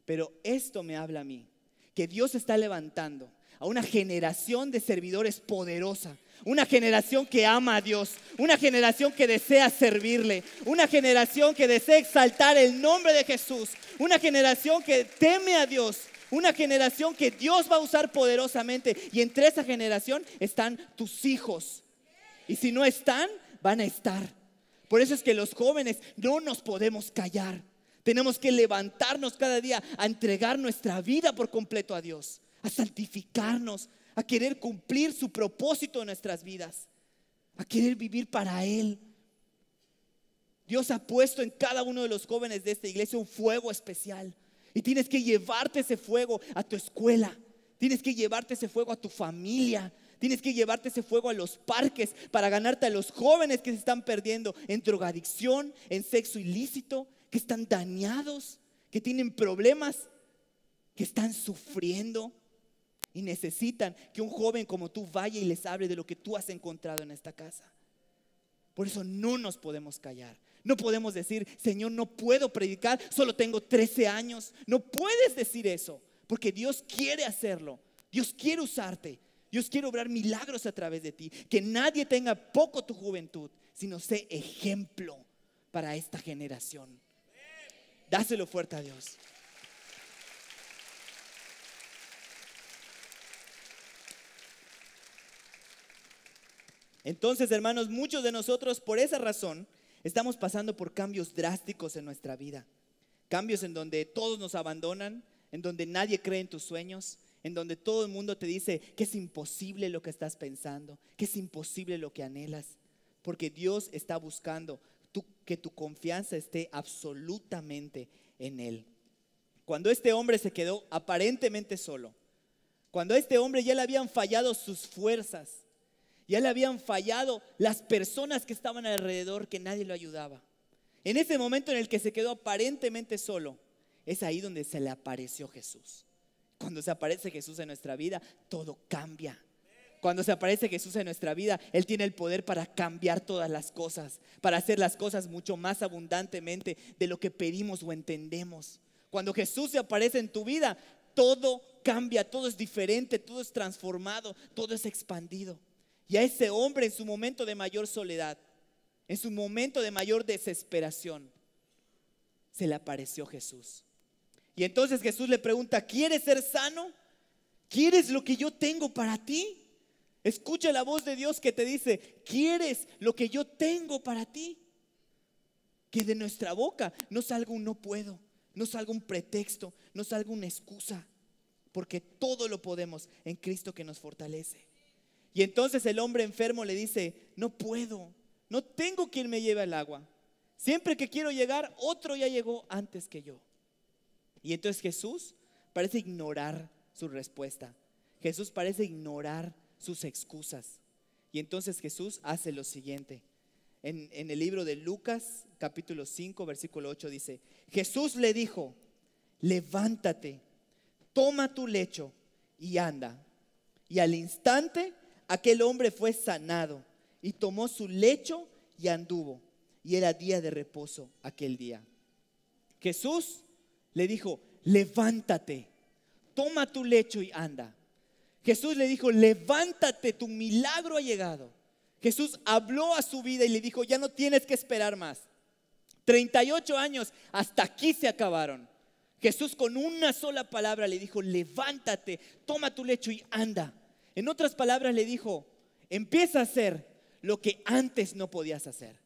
Pero esto me habla a mí, que Dios está levantando a una generación de servidores poderosa, una generación que ama a Dios, una generación que desea servirle, una generación que desea exaltar el nombre de Jesús, una generación que teme a Dios, una generación que Dios va a usar poderosamente. Y entre esa generación están tus hijos, y si no están, van a estar. Por eso es que los jóvenes no nos podemos callar. Tenemos que levantarnos cada día a entregar nuestra vida por completo a Dios, a santificarnos, a querer cumplir su propósito en nuestras vidas, a querer vivir para Él. Dios ha puesto en cada uno de los jóvenes de esta iglesia un fuego especial, y tienes que llevarte ese fuego a tu escuela, tienes que llevarte ese fuego a tu familia, tienes que llevarte ese fuego a los parques para ganarte a los jóvenes que se están perdiendo en drogadicción, en sexo ilícito, que están dañados, que tienen problemas, que están sufriendo y necesitan que un joven como tú vaya y les hable de lo que tú has encontrado en esta casa. Por eso no nos podemos callar. No podemos decir, Señor, no puedo predicar, solo tengo 13 años. No puedes decir eso, porque Dios quiere hacerlo. Dios quiere usarte. Dios quiere obrar milagros a través de ti. Que nadie tenga poco tu juventud, sino sé ejemplo para esta generación. Dáselo fuerte a Dios. Entonces, hermanos, muchos de nosotros por esa razón estamos pasando por cambios drásticos en nuestra vida. Cambios en donde todos nos abandonan, en donde nadie cree en tus sueños, en donde todo el mundo te dice que es imposible lo que estás pensando, que es imposible lo que anhelas. Porque Dios está buscando que tu confianza esté absolutamente en Él. Cuando este hombre se quedó aparentemente solo, cuando a este hombre ya le habían fallado sus fuerzas, ya le habían fallado las personas que estaban alrededor, que nadie lo ayudaba, en ese momento en el que se quedó aparentemente solo, es ahí donde se le apareció Jesús. Cuando se aparece Jesús en nuestra vida, todo cambia. Cuando se aparece Jesús en nuestra vida, Él tiene el poder para cambiar todas las cosas, para hacer las cosas mucho más abundantemente de lo que pedimos o entendemos. Cuando Jesús se aparece en tu vida, todo cambia, todo es diferente, todo es transformado, todo es expandido. Y a ese hombre en su momento de mayor soledad, en su momento de mayor desesperación, se le apareció Jesús. Y entonces Jesús le pregunta, ¿quieres ser sano? ¿Quieres lo que yo tengo para ti? Escucha la voz de Dios que te dice, ¿quieres lo que yo tengo para ti? Que de nuestra boca no salga un no puedo, no salga un pretexto, no salga una excusa, porque todo lo podemos en Cristo que nos fortalece. Y entonces el hombre enfermo le dice, no puedo, no tengo quien me lleve al agua. Siempre que quiero llegar, otro ya llegó antes que yo. Y entonces Jesús parece ignorar su respuesta. Jesús parece ignorar sus excusas. Y entonces Jesús hace lo siguiente. En el libro de Lucas, capítulo 5, versículo 8 dice, Jesús le dijo, levántate, toma tu lecho y anda. Y al instante aquel hombre fue sanado y tomó su lecho y anduvo. Y era día de reposo aquel día. Jesús le dijo, levántate, toma tu lecho y anda. Jesús le dijo, levántate, tu milagro ha llegado. Jesús habló a su vida y le dijo, ya no tienes que esperar más. 38 años, hasta aquí se acabaron. Jesús con una sola palabra le dijo, levántate, toma tu lecho y anda. En otras palabras le dijo, empieza a hacer lo que antes no podías hacer.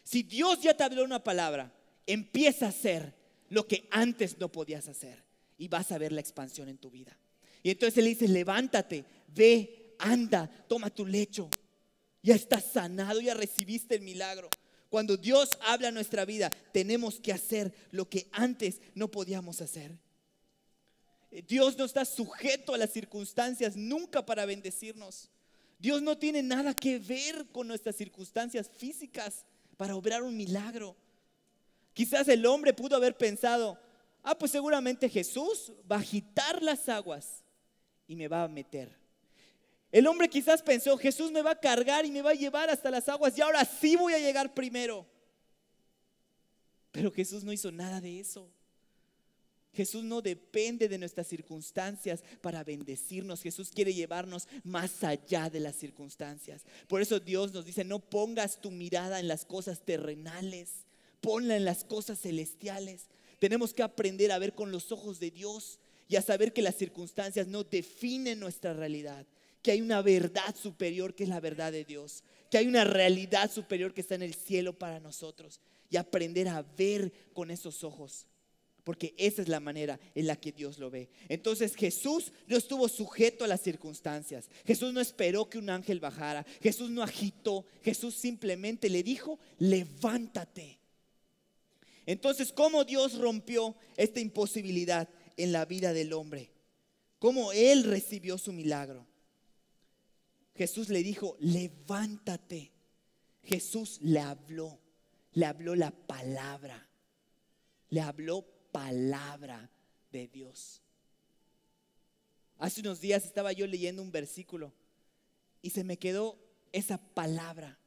Si Dios ya te habló una palabra, empieza a hacer lo que antes no podías hacer y vas a ver la expansión en tu vida. Y entonces él dice, levántate, ve, anda, toma tu lecho. Ya estás sanado, ya recibiste el milagro. Cuando Dios habla a nuestra vida, tenemos que hacer lo que antes no podíamos hacer. Dios no está sujeto a las circunstancias nunca para bendecirnos. Dios no tiene nada que ver con nuestras circunstancias físicas para obrar un milagro. Quizás el hombre pudo haber pensado, pues seguramente Jesús va a agitar las aguas y me va a meter. El hombre quizás pensó, Jesús me va a cargar y me va a llevar hasta las aguas y ahora sí voy a llegar primero. Pero Jesús no hizo nada de eso. Jesús no depende de nuestras circunstancias para bendecirnos. Jesús quiere llevarnos más allá de las circunstancias. Por eso Dios nos dice, no pongas tu mirada en las cosas terrenales, ponla en las cosas celestiales. Tenemos que aprender a ver con los ojos de Dios y a saber que las circunstancias no definen nuestra realidad, que hay una verdad superior que es la verdad de Dios, que hay una realidad superior que está en el cielo para nosotros, y aprender a ver con esos ojos, porque esa es la manera en la que Dios lo ve. Entonces Jesús no estuvo sujeto a las circunstancias. Jesús no esperó que un ángel bajara. Jesús no agitó. Jesús simplemente le dijo, levántate. Entonces, ¿cómo Dios rompió esta imposibilidad en la vida del hombre? ¿Cómo Él recibió su milagro? Jesús le dijo, levántate. Jesús le habló la palabra. Le habló palabra de Dios. Hace unos días estaba yo leyendo un versículo y se me quedó esa palabra.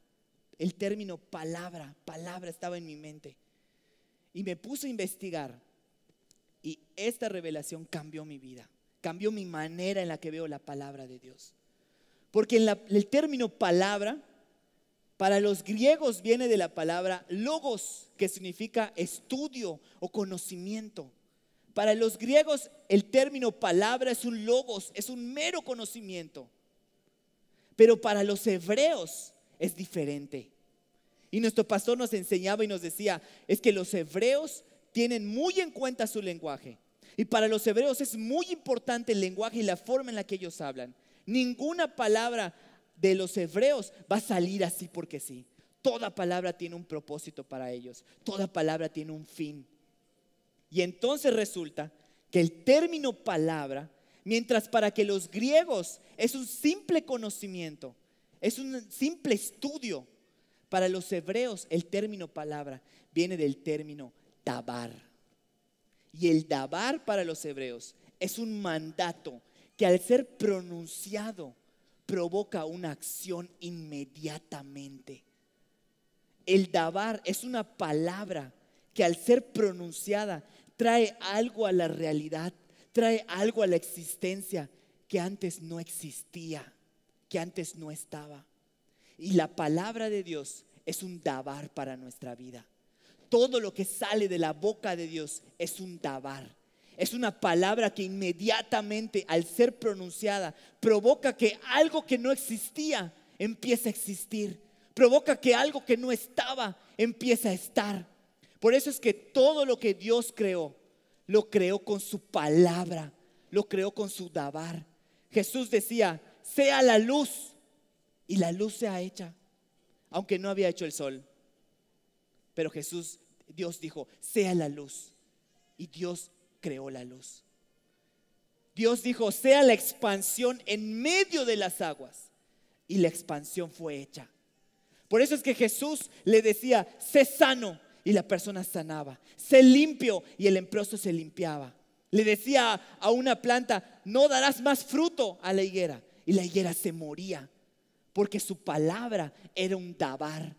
El término palabra estaba en mi mente. Y me puse a investigar y esta revelación cambió mi vida. Cambió mi manera en la que veo la palabra de Dios. Porque el término palabra para los griegos viene de la palabra logos, que significa estudio o conocimiento. Para los griegos el término palabra es un logos, es un mero conocimiento. Pero para los hebreos es diferente. Y nuestro pastor nos enseñaba y nos decía, es que los hebreos tienen muy en cuenta su lenguaje. Y para los hebreos es muy importante el lenguaje y la forma en la que ellos hablan. Ninguna palabra de los hebreos va a salir así porque sí. Toda palabra tiene un propósito para ellos. Toda palabra tiene un fin. Y entonces resulta que el término palabra, mientras para que los griegos es un simple conocimiento, es un simple estudio, para los hebreos el término palabra viene del término dabar. Y el dabar para los hebreos es un mandato que al ser pronunciado provoca una acción inmediatamente. El dabar es una palabra que al ser pronunciada trae algo a la realidad, trae algo a la existencia que antes no existía, que antes no estaba. Y la palabra de Dios es un dabar para nuestra vida. Todo lo que sale de la boca de Dios es un dabar. Es una palabra que inmediatamente al ser pronunciada provoca que algo que no existía empiece a existir. Provoca que algo que no estaba empiece a estar. Por eso es que todo lo que Dios creó, lo creó con su palabra, lo creó con su dabar. Jesús decía, sea la luz, y la luz sea hecha, aunque no había hecho el sol. Pero Dios dijo, sea la luz, y Dios creó la luz. Dios dijo, sea la expansión en medio de las aguas, y la expansión fue hecha. Por eso es que Jesús le decía, sé sano, y la persona sanaba. Sé limpio, y el leproso se limpiaba. Le decía a una planta, no darás más fruto a la higuera, y la higuera se moría, porque su palabra era un dabar.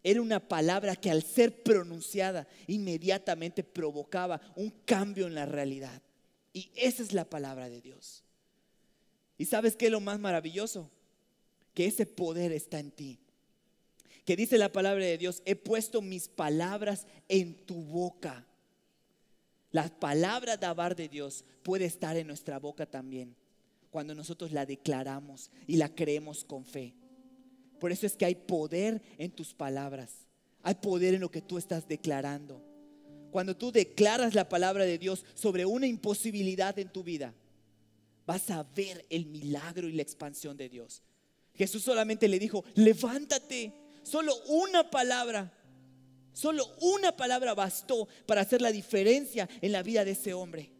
Era una palabra que al ser pronunciada inmediatamente provocaba un cambio en la realidad. Y esa es la palabra de Dios. ¿Y sabes qué es lo más maravilloso? Que ese poder está en ti. Que dice la palabra de Dios, he puesto mis palabras en tu boca. La palabra dabar de Dios puede estar en nuestra boca también, cuando nosotros la declaramos y la creemos con fe. Por eso es que hay poder en tus palabras. Hay poder en lo que tú estás declarando. Cuando tú declaras la palabra de Dios sobre una imposibilidad en tu vida, vas a ver el milagro y la expansión de Dios. Jesús solamente le dijo, levántate. Solo una palabra Solo una palabra bastó para hacer la diferencia en la vida de ese hombre.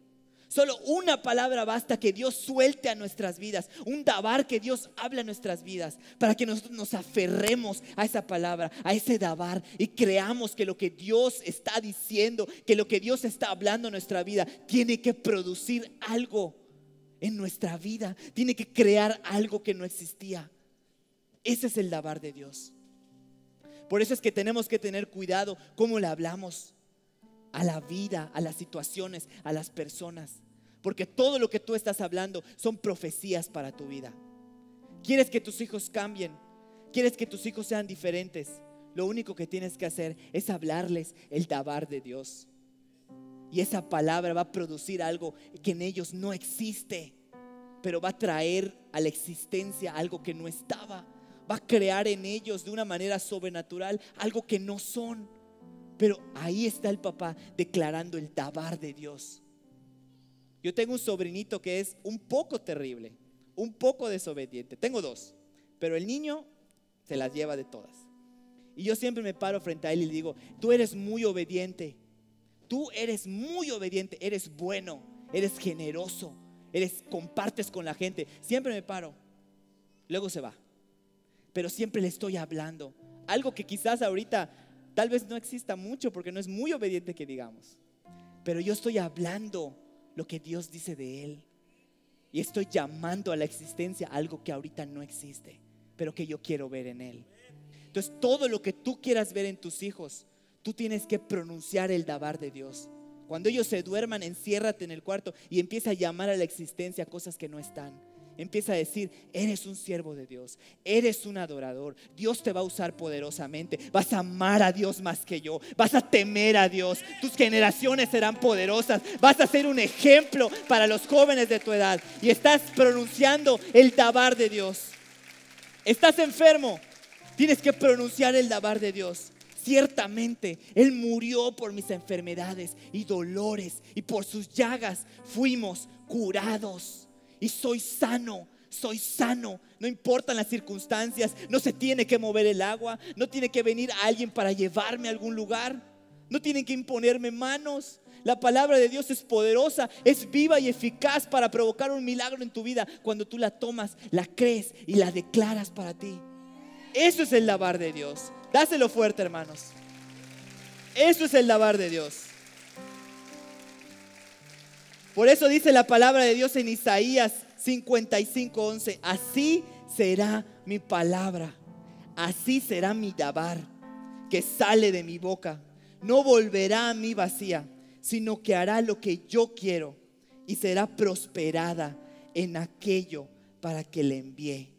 Solo una palabra basta que Dios suelte a nuestras vidas. Un dabar que Dios habla a nuestras vidas. Para que nos aferremos a esa palabra, a ese dabar. Y creamos que lo que Dios está diciendo, que lo que Dios está hablando en nuestra vida, tiene que producir algo en nuestra vida. Tiene que crear algo que no existía. Ese es el dabar de Dios. Por eso es que tenemos que tener cuidado cómo le hablamos a la vida, a las situaciones, a las personas. Porque todo lo que tú estás hablando son profecías para tu vida. ¿Quieres que tus hijos cambien? ¿Quieres que tus hijos sean diferentes? Lo único que tienes que hacer es hablarles el dabar de Dios. Y esa palabra va a producir algo que en ellos no existe, pero va a traer a la existencia algo que no estaba. Va a crear en ellos de una manera sobrenatural algo que no son. Pero ahí está el papá declarando el dabar de Dios. Yo tengo un sobrinito que es un poco terrible, un poco desobediente. Tengo dos, pero el niño se las lleva de todas. Y yo siempre me paro frente a él y le digo: tú eres muy obediente. Tú eres muy obediente, eres bueno, eres generoso, compartes con la gente. Siempre me paro, luego se va. Pero siempre le estoy hablando. Algo que quizás ahorita tal vez no exista mucho porque no es muy obediente que digamos. Pero yo estoy hablando lo que Dios dice de él. Y estoy llamando a la existencia algo que ahorita no existe, pero que yo quiero ver en él. Entonces todo lo que tú quieras ver en tus hijos, tú tienes que pronunciar el dabar de Dios. Cuando ellos se duerman, enciérrate en el cuarto y empieza a llamar a la existencia cosas que no están. Empieza a decir: eres un siervo de Dios, eres un adorador, Dios te va a usar poderosamente, vas a amar a Dios más que yo, vas a temer a Dios, tus generaciones serán poderosas, vas a ser un ejemplo para los jóvenes de tu edad. Y estás pronunciando el dabar de Dios. Estás enfermo, tienes que pronunciar el dabar de Dios. Ciertamente Él murió por mis enfermedades y dolores, y por sus llagas fuimos curados. Y soy sano, no importan las circunstancias. No se tiene que mover el agua, no tiene que venir alguien para llevarme a algún lugar, no tienen que imponerme manos. La palabra de Dios es poderosa, es viva y eficaz para provocar un milagro en tu vida. Cuando tú la tomas, la crees y la declaras para ti. Eso es el dabar de Dios. Dáselo fuerte, hermanos. Eso es el dabar de Dios. Por eso dice la palabra de Dios en Isaías 55:11: así será mi palabra, así será mi dabar que sale de mi boca. No volverá a mí vacía, sino que hará lo que yo quiero y será prosperada en aquello para que le envié.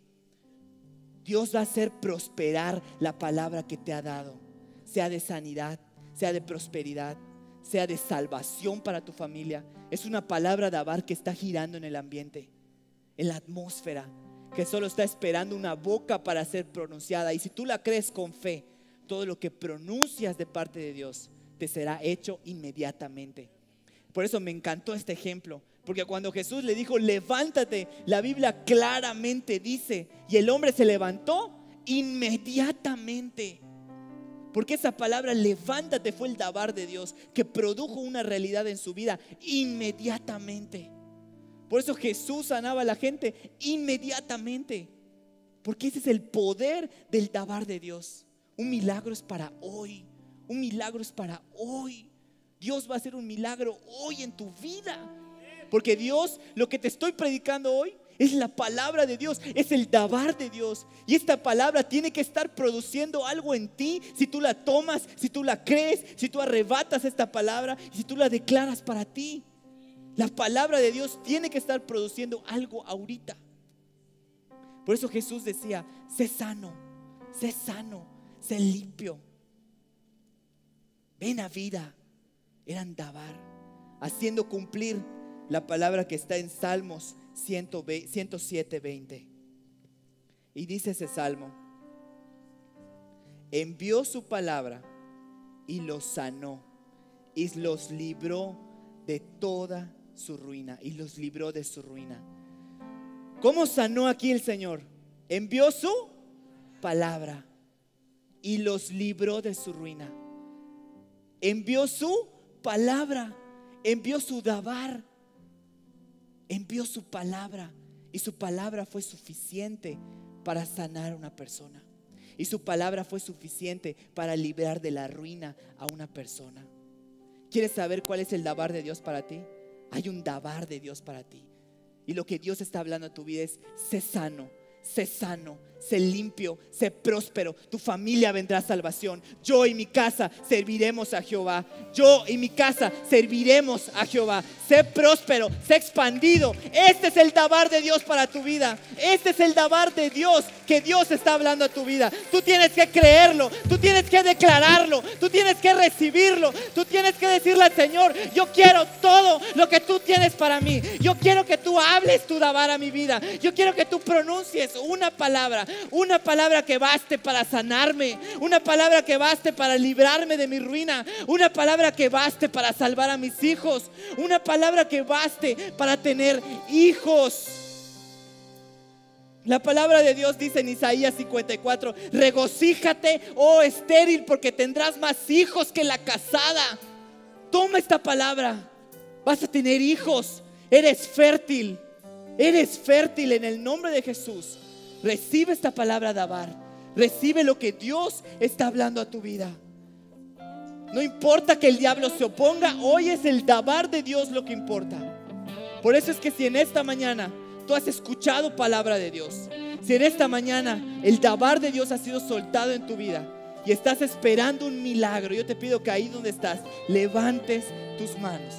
Dios va a hacer prosperar la palabra que te ha dado, sea de sanidad, sea de prosperidad, sea de salvación para tu familia. Es una palabra dabar que está girando en el ambiente, en la atmósfera, que solo está esperando una boca para ser pronunciada. Y si tú la crees con fe, todo lo que pronuncias de parte de Dios te será hecho inmediatamente. Por eso me encantó este ejemplo, porque cuando Jesús le dijo: levántate, la Biblia claramente dice: y el hombre se levantó inmediatamente. Porque esa palabra levántate fue el dabar de Dios que produjo una realidad en su vida inmediatamente. Por eso Jesús sanaba a la gente inmediatamente, porque ese es el poder del dabar de Dios. Un milagro es para hoy, un milagro es para hoy. Dios va a hacer un milagro hoy en tu vida, porque Dios, lo que te estoy predicando hoy, es la palabra de Dios, es el dabar de Dios. Y esta palabra tiene que estar produciendo algo en ti. Si tú la tomas, si tú la crees, si tú arrebatas esta palabra, si tú la declaras para ti, la palabra de Dios tiene que estar produciendo algo ahorita. Por eso Jesús decía: sé sano, sé limpio, ven a vida. Eran dabar, haciendo cumplir la palabra que está en Salmos 107:20. Y dice ese salmo: envió su palabra y los sanó y los libró de toda su ruina. Y los libró de su ruina. ¿Cómo sanó aquí el Señor? Envió su palabra y los libró de su ruina. envió su palabra, envió su dabar, envió su palabra, y su palabra fue suficiente para sanar a una persona, y su palabra fue suficiente para librar de la ruina a una persona. ¿Quieres saber cuál es el dabar de Dios para ti? Hay un dabar de Dios para ti, y lo que Dios está hablando a tu vida es: sé sano, sé limpio, sé próspero. Tu familia vendrá salvación. Yo y mi casa serviremos a Jehová. Yo y mi casa serviremos a Jehová. Sé próspero, sé expandido. Este es el dabar de Dios para tu vida. Este es el dabar de Dios que Dios está hablando a tu vida. Tú tienes que creerlo, tú tienes que declararlo, tú tienes que recibirlo. Tú tienes que decirle al Señor: yo quiero todo lo que tú tienes para mí. Yo quiero que tú hables tu dabar a mi vida. Yo quiero que tú pronuncies una palabra que baste para sanarme, una palabra que baste para librarme de mi ruina, una palabra que baste para salvar a mis hijos, una palabra que baste para tener hijos. La palabra de Dios dice en Isaías 54: regocíjate, oh estéril, porque tendrás más hijos que la casada. Toma esta palabra, vas a tener hijos. Eres fértil en el nombre de Jesús. Recibe esta palabra dabar. Recibe lo que Dios está hablando a tu vida. No importa que el diablo se oponga, hoy es el dabar de Dios lo que importa. Por eso es que si en esta mañana tú has escuchado palabra de Dios, si en esta mañana el dabar de Dios ha sido soltado en tu vida y estás esperando un milagro, yo te pido que ahí donde estás levantes tus manos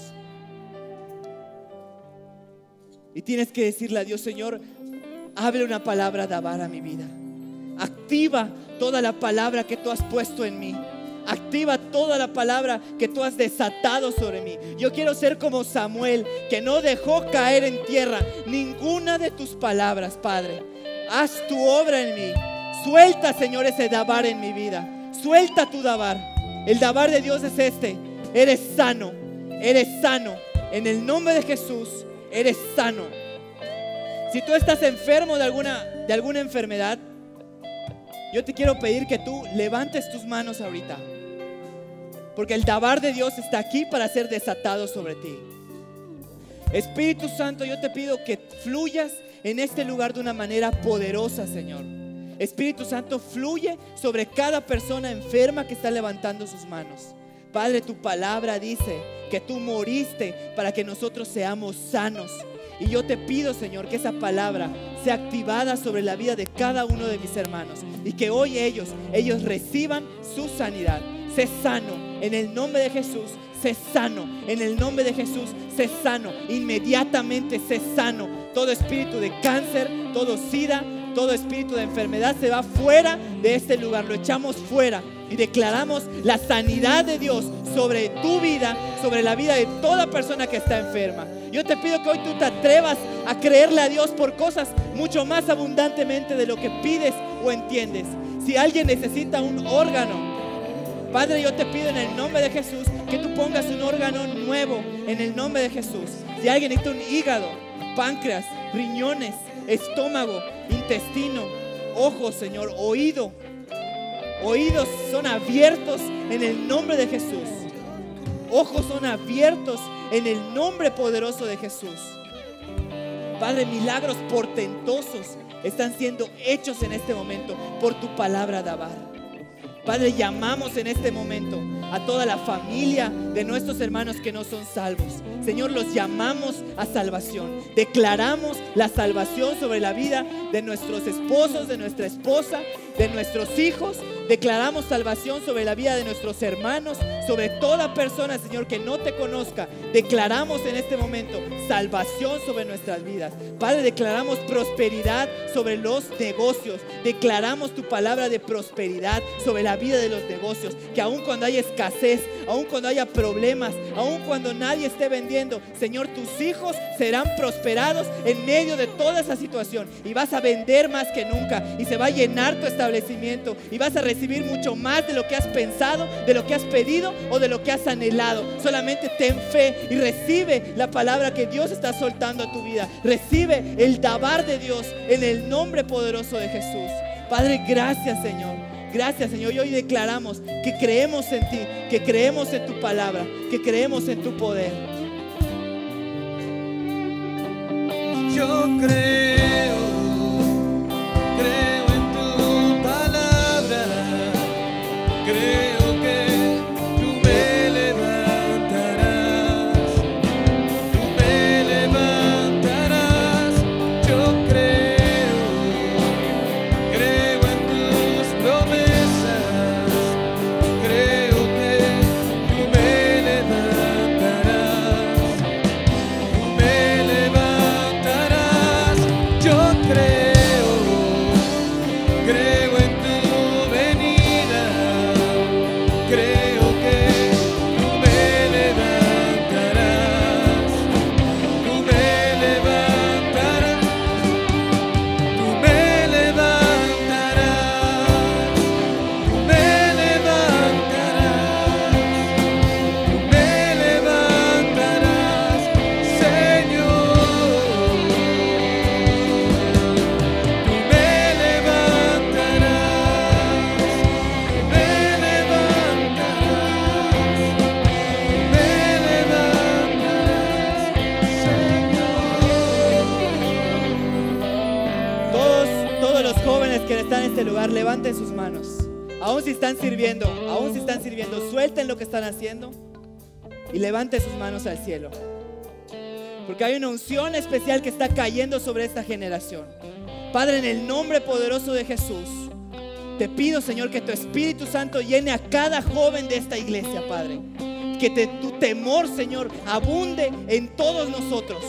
y tienes que decirle a Dios: Señor, hable una palabra dabar a mi vida. Activa toda la palabra que tú has puesto en mí. Activa toda la palabra que tú has desatado sobre mí. Yo quiero ser como Samuel, que no dejó caer en tierra ninguna de tus palabras, Padre. Haz tu obra en mí. Suelta, Señor, ese dabar en mi vida. Suelta tu dabar. El dabar de Dios es este: eres sano. Eres sano. En el nombre de Jesús, eres sano. Si tú estás enfermo de alguna enfermedad, yo te quiero pedir que tú levantes tus manos ahorita, porque el dabar de Dios está aquí para ser desatado sobre ti. Espíritu Santo, yo te pido que fluyas en este lugar de una manera poderosa, Señor. Espíritu Santo, fluye sobre cada persona enferma que está levantando sus manos. Padre, tu palabra dice que tú moriste para que nosotros seamos sanos. Y yo te pido, Señor, que esa palabra sea activada sobre la vida de cada uno de mis hermanos, y que hoy ellos reciban su sanidad. Sé sano en el nombre de Jesús. Sé sano en el nombre de Jesús. Sé sano inmediatamente. Sé sano. Todo espíritu de cáncer, todo SIDA, todo espíritu de enfermedad se va fuera de este lugar. Lo echamos fuera y declaramos la sanidad de Dios sobre tu vida, sobre la vida de toda persona que está enferma. Yo te pido que hoy tú te atrevas a creerle a Dios por cosas mucho más abundantemente de lo que pides o entiendes. Si alguien necesita un órgano, Padre, yo te pido en el nombre de Jesús que tú pongas un órgano nuevo en el nombre de Jesús. Si alguien necesita un hígado, páncreas, riñones, estómago, intestino, ojos, Señor, oídos son abiertos en el nombre de Jesús. Ojos son abiertos en el nombre poderoso de Jesús. Padre, milagros portentosos están siendo hechos en este momento por tu palabra dabar. Padre, llamamos en este momento a toda la familia de nuestros hermanos que no son salvos. Señor, los llamamos a salvación. Declaramos la salvación sobre la vida de nuestros esposos, de nuestra esposa, de nuestros hijos. Declaramos salvación sobre la vida de nuestros hermanos, sobre toda persona, Señor, que no te conozca. Declaramos en este momento salvación sobre nuestras vidas. Padre, declaramos prosperidad sobre los negocios. Declaramos tu palabra de prosperidad sobre la vida de los negocios. Que aun cuando haya escasez, aun cuando haya problemas, aun cuando nadie esté vendiendo, Señor, tus hijos serán prosperados en medio de toda esa situación. Y vas a vender más que nunca. Y se va a llenar tu establecimiento. Y vas a recibir mucho más de lo que has pensado, de lo que has pedido o de lo que has anhelado. Solamente ten fe y recibe la palabra que Dios está soltando a tu vida. Recibe el dabar de Dios en el nombre poderoso de Jesús. Padre, gracias, Señor. Gracias, Señor. Y hoy declaramos que creemos en ti, que creemos en tu palabra, que creemos en tu poder. Yo creo en tu palabra, creo que tú me levantarás, yo creo en tus promesas, creo que tú me levantarás, yo creo en tu venida, creo que tú me levantarás, tú me levantarás, tú me levantarás, tú me levantarás, Señor. Todos los jóvenes que están en este lugar, levanten sus manos. Aún si están sirviendo, suelten lo que están haciendo y levanten sus manos al cielo. Porque hay una unción especial que está cayendo sobre esta generación. Padre, en el nombre poderoso de Jesús, te pido, Señor, que tu Espíritu Santo llene a cada joven de esta iglesia, Padre. Que tu temor, Señor, abunde en todos nosotros.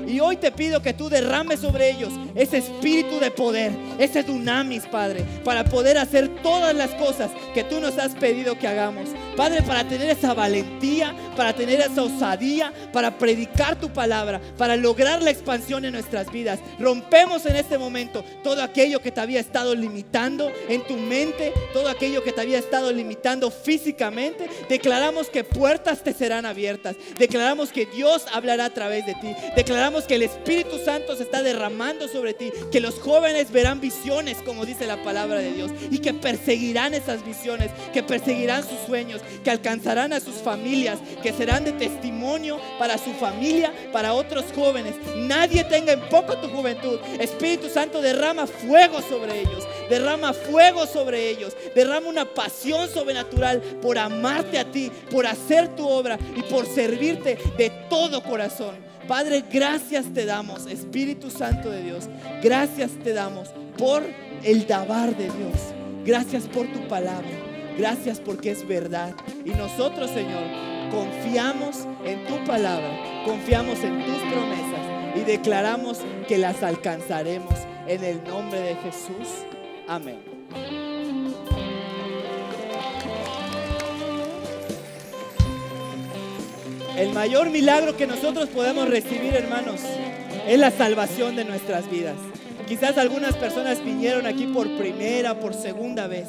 Y hoy te pido que tú derrames sobre ellos ese espíritu de poder, ese dunamis, Padre, para poder hacer todas las cosas que tú nos has pedido que hagamos. Padre, para tener esa valentía, para tener esa osadía, para predicar tu palabra, para lograr la expansión en nuestras vidas. Rompemos en este momento todo aquello que te había estado limitando en tu mente, todo aquello que te había estado limitando físicamente. Declaramos que puertas te serán abiertas. Declaramos que Dios hablará a través de ti. Declaramos que el Espíritu Santo se está derramando sobre ti, que los jóvenes verán visiones, como dice la palabra de Dios, y que perseguirán esas visiones, que perseguirán sus sueños, que alcanzarán a sus familias, que serán de testimonio para su familia, para otros jóvenes. Nadie tenga en poco tu juventud. Espíritu Santo, derrama fuego sobre ellos, derrama fuego sobre ellos, derrama una pasión sobrenatural por amarte a ti, por hacer tu obra y por servirte de todo corazón. Padre, gracias te damos, Espíritu Santo de Dios. Gracias te damos por el dabar de Dios. Gracias por tu palabra. Gracias porque es verdad. Y nosotros, Señor, confiamos en tu palabra, confiamos en tus promesas y declaramos que las alcanzaremos en el nombre de Jesús. Amén. El mayor milagro que nosotros podemos recibir, hermanos, es la salvación de nuestras vidas. Quizás algunas personas vinieron aquí por primera, por segunda vez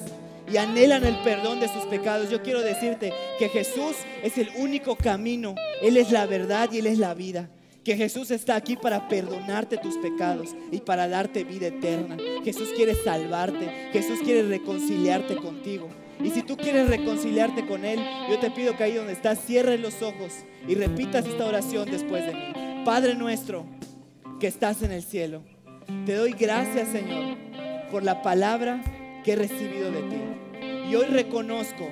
y anhelan el perdón de sus pecados. Yo quiero decirte que Jesús es el único camino. Él es la verdad y Él es la vida. Que Jesús está aquí para perdonarte tus pecados y para darte vida eterna. Jesús quiere salvarte. Jesús quiere reconciliarte contigo. Y si tú quieres reconciliarte con Él, yo te pido que ahí donde estás cierres los ojos y repitas esta oración después de mí. Padre nuestro que estás en el cielo, te doy gracias, Señor, por la palabra que he recibido de ti. Y hoy reconozco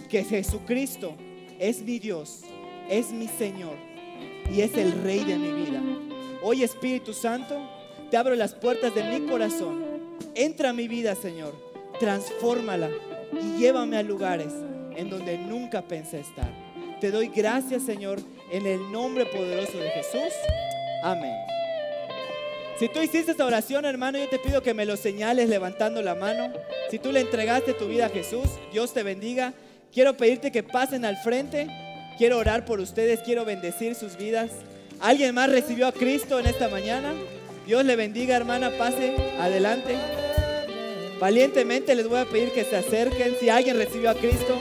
que Jesucristo es mi Dios, es mi Señor y es el Rey de mi vida. Hoy, Espíritu Santo, te abro las puertas de mi corazón. Entra a mi vida, Señor, transfórmala y llévame a lugares en donde nunca pensé estar. Te doy gracias, Señor, en el nombre poderoso de Jesús. Amén. Si tú hiciste esta oración, hermano, yo te pido que me lo señales levantando la mano. Si tú le entregaste tu vida a Jesús, Dios te bendiga. Quiero pedirte que pasen al frente. Quiero orar por ustedes, quiero bendecir sus vidas. ¿Alguien más recibió a Cristo en esta mañana? Dios le bendiga, hermana, pase adelante. Valientemente les voy a pedir que se acerquen. Si alguien recibió a Cristo,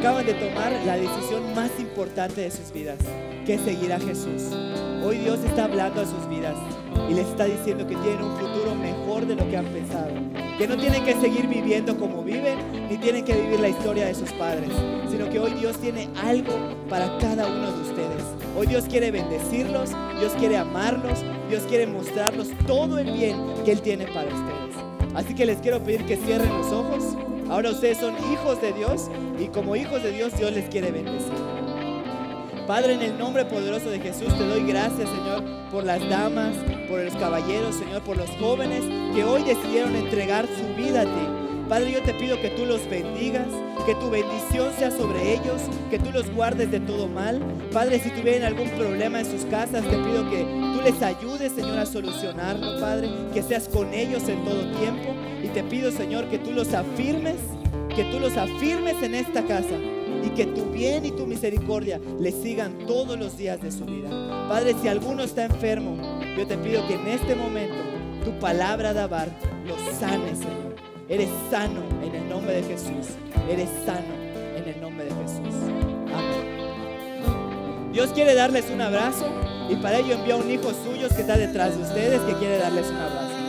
acaban de tomar la decisión más importante de sus vidas, que es seguir a Jesús. Hoy Dios está hablando a sus vidas y les está diciendo que tienen un futuro mejor de lo que han pensado, que no tienen que seguir viviendo como viven, ni tienen que vivir la historia de sus padres, sino que hoy Dios tiene algo para cada uno de ustedes. Hoy Dios quiere bendecirlos, Dios quiere amarlos, Dios quiere mostrarlos todo el bien que Él tiene para ustedes. Así que les quiero pedir que cierren los ojos. Ahora ustedes son hijos de Dios y como hijos de Dios, Dios les quiere bendecir. Padre, en el nombre poderoso de Jesús, te doy gracias, Señor, por las damas, por los caballeros, Señor, por los jóvenes que hoy decidieron entregar su vida a ti. Padre, yo te pido que tú los bendigas, que tu bendición sea sobre ellos, que tú los guardes de todo mal. Padre, si tuvieran algún problema en sus casas, te pido que tú les ayudes, Señor, a solucionarlo, Padre, que seas con ellos en todo tiempo. Y te pido, Señor, que tú los afirmes en esta casa, y que tu bien y tu misericordia les sigan todos los días de su vida. Padre, si alguno está enfermo, yo te pido que en este momento tu palabra Dabar lo sane, Señor. Eres sano en el nombre de Jesús. Eres sano en el nombre de Jesús. Amén. Dios quiere darles un abrazo y para ello envió a un hijo suyo que está detrás de ustedes, que quiere darles un abrazo.